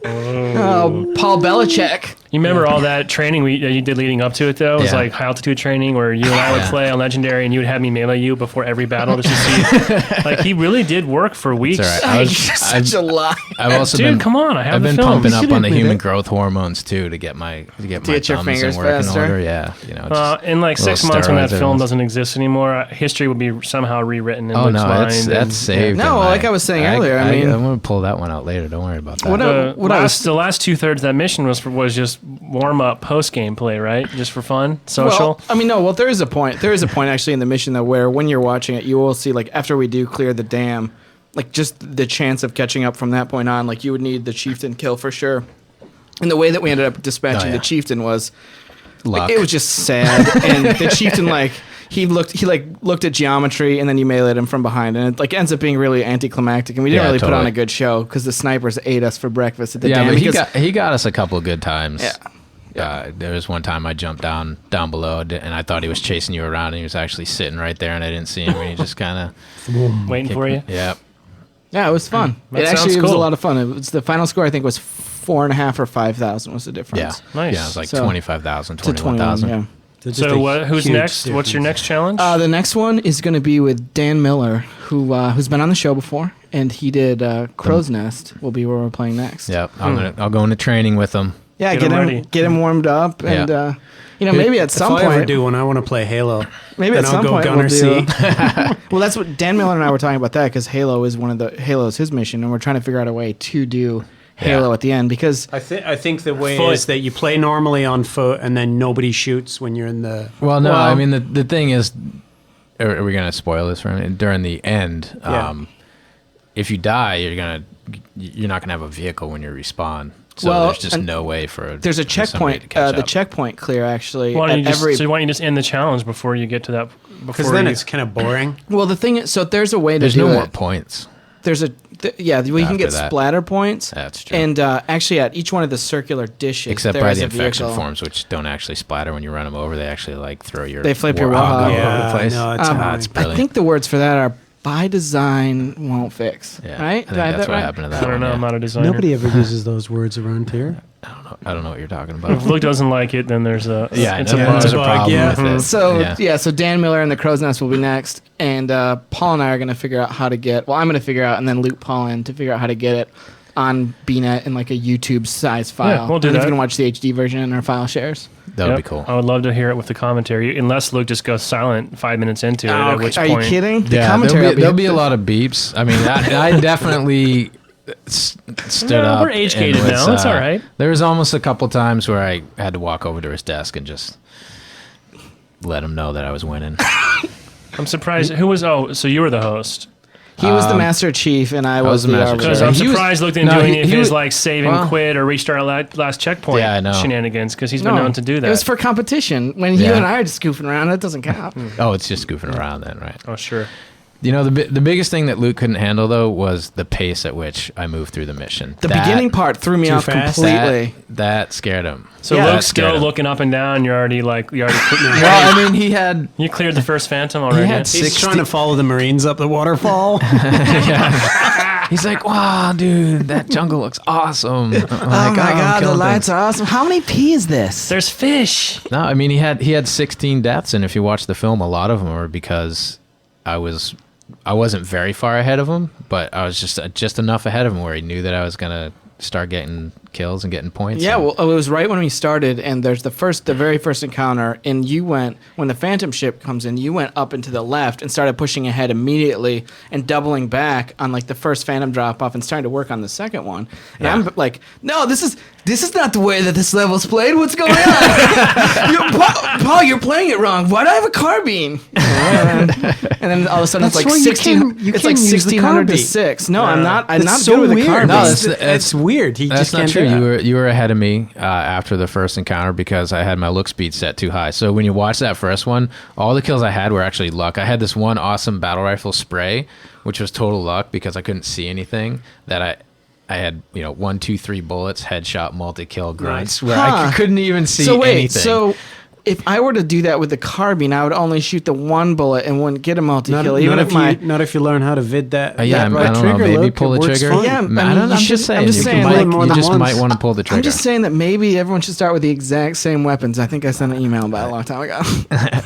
Oh, Paul Belichick. You remember all that training that you did leading up to it, though? It was Yeah. like high altitude training where you and I would play on Legendary, and you would have me melee you before every battle just to see. Like, he really did work for weeks. It's all right. You're such a lie. I've also Dude, been come on, I have I've the been film. pumping You up should on the admit human it. growth hormones too to get my your thumbs fingers in working faster? order. Yeah, just In like little 6 months when that steroids film everyone's- doesn't exist anymore, history will be somehow rewritten in Oh Luke's no, mind. that's and- saved. No, in my- like I was saying earlier, I mean- I'm gonna pull that one out later. Don't worry about that. The last 2/3 of that mission was just warm up post game play, right? Just for fun, social. Well, there is a point. There is a point actually in the mission though where when you're watching it, you will see like after we do clear the dam, like just the chance of catching up from that point on, like you would need the chieftain kill for sure. And the way that we ended up dispatching Oh, yeah. the chieftain was Luck. like, it was just sad. And the chieftain he looked at geometry and then you meleeed him from behind, and it like ends up being really anticlimactic. And we didn't Yeah, really put on totally. a good show because the snipers ate us for breakfast at the yeah, dam. but because- he got us a couple of good times. Yeah. There was one time I jumped down below and I thought he was chasing you around and he was actually sitting right there and I didn't see him and he just kind of Waiting for you. Yeah. Yeah, it was fun. That It sounds actually was a cool. lot of fun. It was the final score. I think was 4.5 or 5,000 was the difference. Yeah. Nice. Yeah, it was like So- 25,000, To 21,000. yeah. So who's next? What's your next challenge? The next one is going to be with Dan Miller, who's been on the show before, and he did Crow's Nest. Will be where we're playing next. Yep. I'll go into training with him. Yeah, Get him ready. get him warmed up, and Yeah. maybe at some if I ever point, do when I want to play Halo, maybe then at I'll some go point Gunner we'll C. do. Well, that's what Dan Miller and I were talking about that because Halo is his mission, and we're trying to figure out a way to do Halo Yeah. at the end because I think the way Foot. is that you play normally on foot and then nobody shoots when you're in the. Well, no, Well- I mean the thing is, are we gonna spoil this for him? During the end? Yeah. If you die, you're not gonna have a vehicle when you respawn. So Well, there's just and no way for there's a for somebody checkpoint. to catch The up. checkpoint clear actually. why don't you at just every just end the challenge before you get to that? Because then it's kind of boring. well, the thing is, so there's a way to There's do no it. more points. There's we can After get that. splatter points. That's true. And actually, at each one of the circular dishes, Except there by is the a infection vehicle. forms, which don't actually splatter when you run them over. They actually like throw your. They flip your warthog warthog. all Yeah, over the place. no, it's annoying. it's I brilliant. think the words for that are by design won't fix. yeah, Right? I think Do I have that's that what right? happened to that I don't one. know. yeah. I'm not a designer. Nobody ever uses those words around here. I don't know what you're talking If about. Luke doesn't like it, then there's a Yeah, it's I a know. bug. There's a bug, problem yeah. with it. So yeah. so Dan Miller and the Crow's Nest will be next, and Paul and I are going to figure out how to get. Well, I'm going to figure out, and then loop Paul in to figure out how to get it on BNet in like a YouTube size file. we'll do and that. He's going to watch the HD version in our file shares. That would Yep. be cool. I would love to hear it with the commentary, unless Luke just goes silent 5 minutes into it. At which are point, you kidding? The Yeah, commentary will there'll be a lot of beeps. I mean, I definitely stood No, up. we're age-gated and was, now. It's all right. There was almost a couple times where I had to walk over to his desk and just let him know that I was winning. I'm surprised. Who was? Oh, so you were the host. He was the Master Chief, and I was the Master arbiter. Because I'm He was- surprised looked into no, doing he- his he was- like save and quit or restart last checkpoint Yeah, I know. shenanigans because he's been known to do that. It was for competition. When you Yeah. and I are just goofing around, that doesn't count. Oh, it's just goofing around then, right? oh, sure. You know, the biggest thing that Luke couldn't handle, though, was the pace at which I moved through the mission. The beginning part threw me Too off fast? completely. That scared him. So Yeah. Luke's Scared still him. looking up and down. You're already Well, I mean, he had... you cleared the first Phantom already. had He's 60 trying to follow the Marines up the waterfall. He's like, wow, dude, that jungle looks awesome. I'm Oh like, my god, the killing lights things." are awesome. How many P is this? There's fish. No, I mean, he had 16 deaths, and if you watch the film, a lot of them were because I wasn't very far ahead of him, but I was just enough ahead of him where he knew that I was gonna start getting kills and getting points. Yeah, and- well, it was right when we started, and there's the very first encounter, and you went, when the Phantom ship comes in, you went up and to the left and started pushing ahead immediately and doubling back on like the first Phantom drop off and starting to work on the second one. And Yeah. I'm like, no, this is not the way that this level's played. What's going on? Paul, you're playing it wrong. Why do I have a carbine? And then all of a sudden it's That's like why you 16. can't- you It's like can't use the 1600 to carbine. 6. No, I'm not. I'm That's not so good with weird. a carbine. No, It's weird. He That's just not can't true. do that. You were ahead of me after the first encounter because I had my look speed set too high. So when you watch that first one, all the kills I had were actually luck. I had this one awesome battle rifle spray, which was total luck because I couldn't see anything. That I had 1, 2, 3 bullets, headshot, multi-kill grunts, where I Huh. couldn't even see So wait, anything. so if I were to do that with the carbine, I would only shoot the one bullet and wouldn't get a multi-kill. Not if you learn how to vid that. Yeah, that I don't know. trigger, Maybe Luke, pull it the works trigger. fine. Yeah, I don't know. I'm I'm just just saying. saying, You like, more than just once. might want to pull the trigger. I'm just saying that maybe everyone should start with the exact same weapons. I think I sent an email about it a long time ago.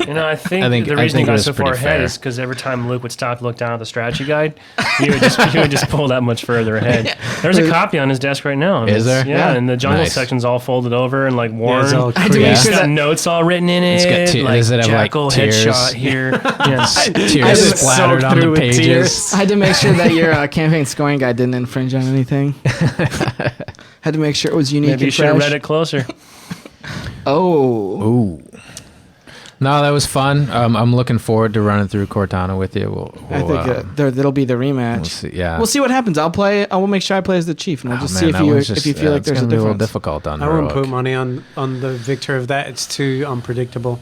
You know, I think the I reason he think it got was so far pretty ahead fair. is because every time Luke would stop to look down at the strategy guide, he would just pull that much further ahead. There's a copy on his desk right now. and Is it's- there? Yeah, Yeah. and the jungle Nice. section's all folded over and like Yeah, worn. it's all I had to Yeah. make It's sure got that notes all written in it. It's got like does it have, like, jackal tears? headshot here. Yes. Tears just splattered soaked on the through with pages. tears. I had to make sure that your campaign scoring guide didn't infringe on anything. Had to make sure it was unique Maybe you and should have fresh. read it closer. Oh. Ooh. No, that was fun. I'm looking forward to running through Cortana with you. I think that'll be the rematch. we'll see. Yeah, We'll see what happens. I will make sure I play as the chief, and we'll just see if you feel like it's there's a gonna be a little difference. difficult on I wouldn't heroic. put money on the victor of that. It's too unpredictable.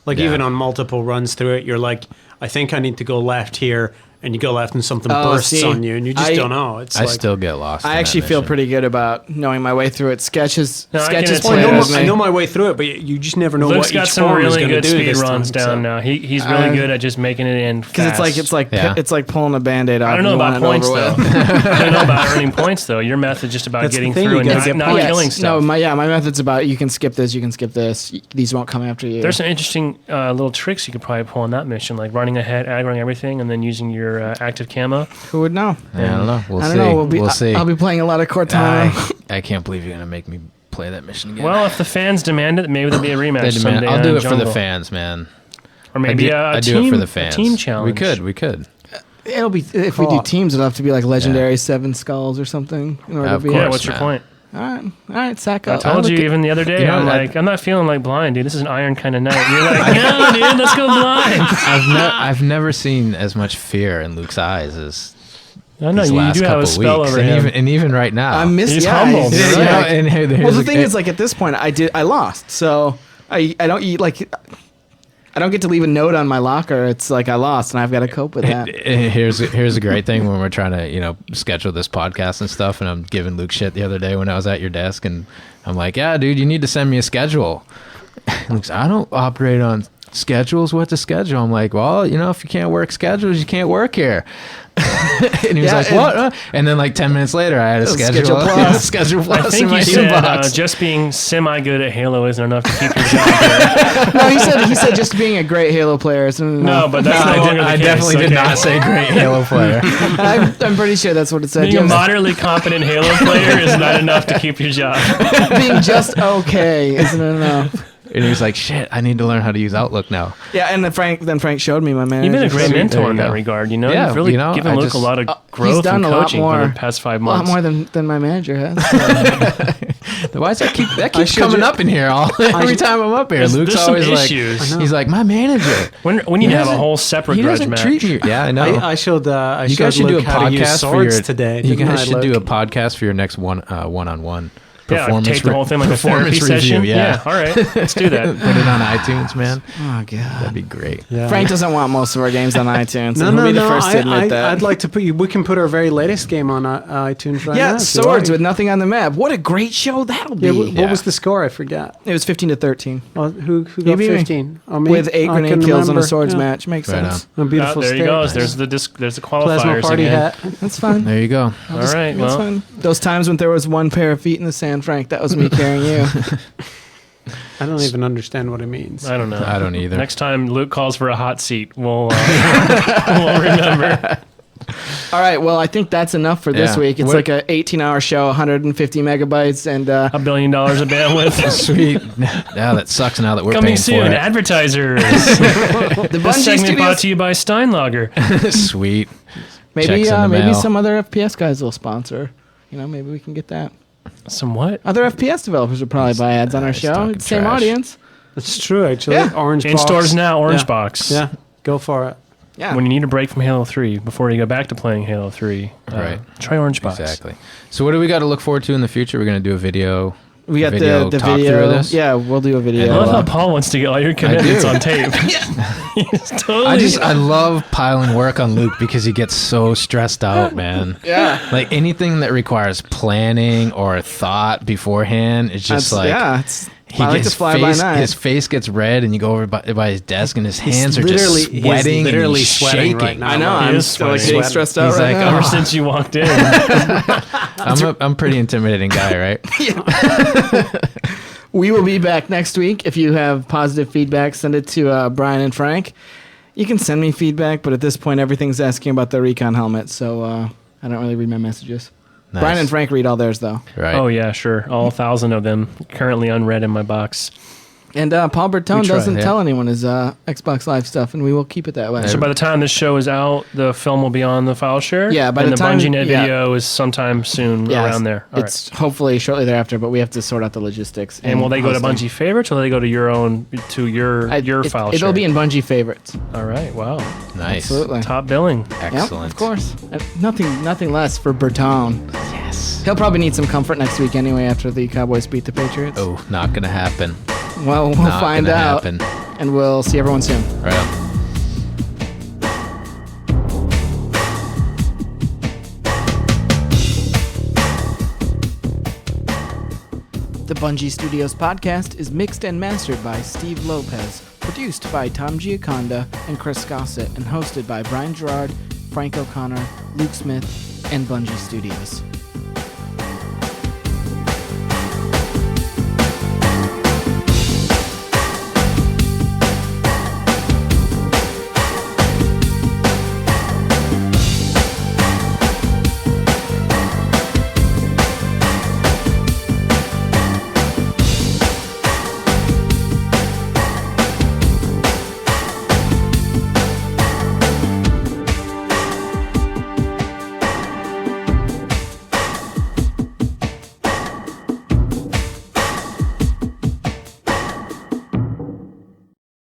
Like Yeah. even on multiple runs through it, you're like, I think I need to go left here, and you go left and something bursts see, on you, and you just I- don't know. It's I like, still get lost. I in that actually feel mission. pretty good about knowing my way through it. Sketches No, I can sketches attest. play Well, with I me. know my way through it, but you just never know Luke's what got each some form is really going to good do speed this runs time, down so. now. He's really Uh, good at just making it in Because Yeah. it's like pulling a band-aid off. I don't know and you about want it points over though. with. I don't know about earning points though. Your method's just about That's the getting thing, through you and gotta not, get not points. killing Yes. stuff. No, my method's about you can skip this, you can skip this. These won't come after you. There's some interesting little tricks you could probably pull on that mission, like running ahead, aggroing everything, and then using your active camo. Who would know? Yeah, I don't know. We'll I see. don't know. We'll see. I'll be playing a lot of Cortana. I can't believe you're gonna make me play that mission again. Well, if the fans demand it, maybe there'll be a rematch They demand- someday. I'll do on it for the Jungle. fans, man. or maybe I a do team, it for the a fans. team challenge. We could. It'll be if we do teams, it'll have to be like legendary 7 skulls or something. In order Of to be course. Yeah, what's your man. point? All right, sack I up. told you even the other day. You know, I'm I- like, I'm not feeling like blind, dude. This is an iron kind of night. And you're like, no, dude, let's go blind. I've never seen as much fear in Luke's eyes as I know these you last do have couple a spell weeks, over and him. even right now. I'm missing. He's Yeah, humbled. he's- You're yeah. right. And here's Well, the a- thing is, like at this point, I lost, so I don't I don't get to leave a note on my locker. It's like I lost, and I've got to cope with that. Here's a great thing when we're trying to schedule this podcast and stuff, and I'm giving Luke shit the other day when I was at your desk, and I'm like, yeah, dude, you need to send me a schedule. Luke's, I don't operate on schedules. What's a schedule? I'm like, well, if you can't work schedules, you can't work here. And he was Yeah, like, and- what? And then like 10 minutes later, I had a schedule. Schedule Plus. Schedule I Plus think in my you said inbox. just being semi good at Halo isn't enough to keep your job. No, he said just being a great Halo player. So No, but that's no longer the I case. definitely did Okay. not say great Halo player. I'm pretty sure that's what it said. Being a Just moderately competent Halo player is not enough to keep your job. being just okay isn't enough. And he was like, shit, I need to learn how to use Outlook now. Yeah, and then Frank showed me, my man. You've been a great There mentor you in that go. regard. You know, Yeah, you've really you know, given I Luke just- a lot of he's growth done and a lot coaching more- for the past 5 A lot months. more than my manager has. Why does that keeps should coming ju- up in here every time I'm up here? There's Luke's some always like, issues. he's like, my manager. We need to have a doesn't- whole separate He grudge doesn't match. treat me. Yeah, I know. I showed you guys should do a Luke how to use podcast for swords your today. You didn't guys I, should do a Luke? podcast for your next one-on-one Yeah, performance. take the whole thing like a therapy performance session. review. Yeah, All right, let's do that. put it on iTunes, man. Oh god. That'd be great. Yeah. Frank doesn't want most of our games on iTunes. No, and he'll no, be the no. first to admit that. I'd like to put you. We can put our very latest game on iTunes right now. yeah, if you swords like. with nothing on the map. What a great show that'll be. Yeah, Yeah. what was the score? I forgot. It was 15-13 Well, who You got beat me. 15? Oh, me? with 8 I grenade couldn't kills on a remember. swords Yeah. match. Makes Right sense. A beautiful There he state. goes. There's the Plasma qualifiers party again. hat. That's fine. There you go. All right, That's well, fine. Those times when there was one pair of feet in the sand, Frank, that was me carrying you. I don't even understand what it means. I don't know. I don't either. Next time Luke calls for a hot seat, we'll we'll remember. All right, well, I think that's enough for this Yeah. week. It's What- like a 18-hour show, 150 megabytes, and $1 billion of bandwidth. Sweet. Yeah, that sucks now that we're Coming paying soon, for advertisers. the This Bungie segment brought Studios. to you by Steinlager. it. Sweet. Maybe Checks in the maybe mail. some other FPS guys will sponsor. You know, maybe we can get that. Some what? Other FPS developers would probably buy ads on our He's show. talking It's the same trash. audience. It's true, actually. Yeah. Orange In box. stores now, Orange Yeah. Box. Yeah, go for it. Yeah. When you need a break from Halo 3 before you go back to playing Halo 3, Right. try Orange Box. Exactly. So what do we got to look forward to in the future? We're going to do a video. We got video the talk video. through this? Yeah, we'll do a I video. love how Paul wants to get all your commitments do. on tape. He's totally. I love piling work on Luke because he gets so stressed out, man. Yeah. Like anything that requires planning or thought beforehand, it's just That's- like yeah, it's, I like to fly by night. his face gets red, and you go over by his desk, and his hands are literally- just he's sweating, literally and he's sweating shaking. right now. I know. He I'm is still like sweating. getting stressed out He's right like, now. Ever since you walked in. I'm a pretty intimidating guy, right? We will be back next week. If you have positive feedback, send it to Brian and Frank. You can send me feedback, but at this point, everything's asking about the Recon helmet, so I don't really read my messages. Nice. Brian and Frank read all theirs, though. Right. Oh, yeah, sure. All 1,000 of them currently unread in my box. And Paul Bertone We try, doesn't yeah. tell anyone his Xbox Live stuff, and we will keep it that way. So by the time this show is out, the film will be on the file share? Yeah, by and the the time- Bungie Net yeah. video is sometime soon around there. All right. It's hopefully shortly thereafter, but we have to sort out the logistics. And will they go to hosting. Bungie Favorites, or will they go to your own, your file share? It'll be in Bungie favorites. All right, wow. Nice. Absolutely. Top billing. Yep, Excellent. of course. Nothing less for Bertone. Yes. He'll probably need some comfort next week anyway after the Cowboys beat the Patriots. Oh, not gonna happen. Well, we'll Not find gonna out, happen. and we'll see everyone soon. Right on. The Bungie Studios Podcast is mixed and mastered by Steve Lopez, produced by Tom Giaconda and Chris Gossett, and hosted by Brian Gerard, Frank O'Connor, Luke Smith, and Bungie Studios.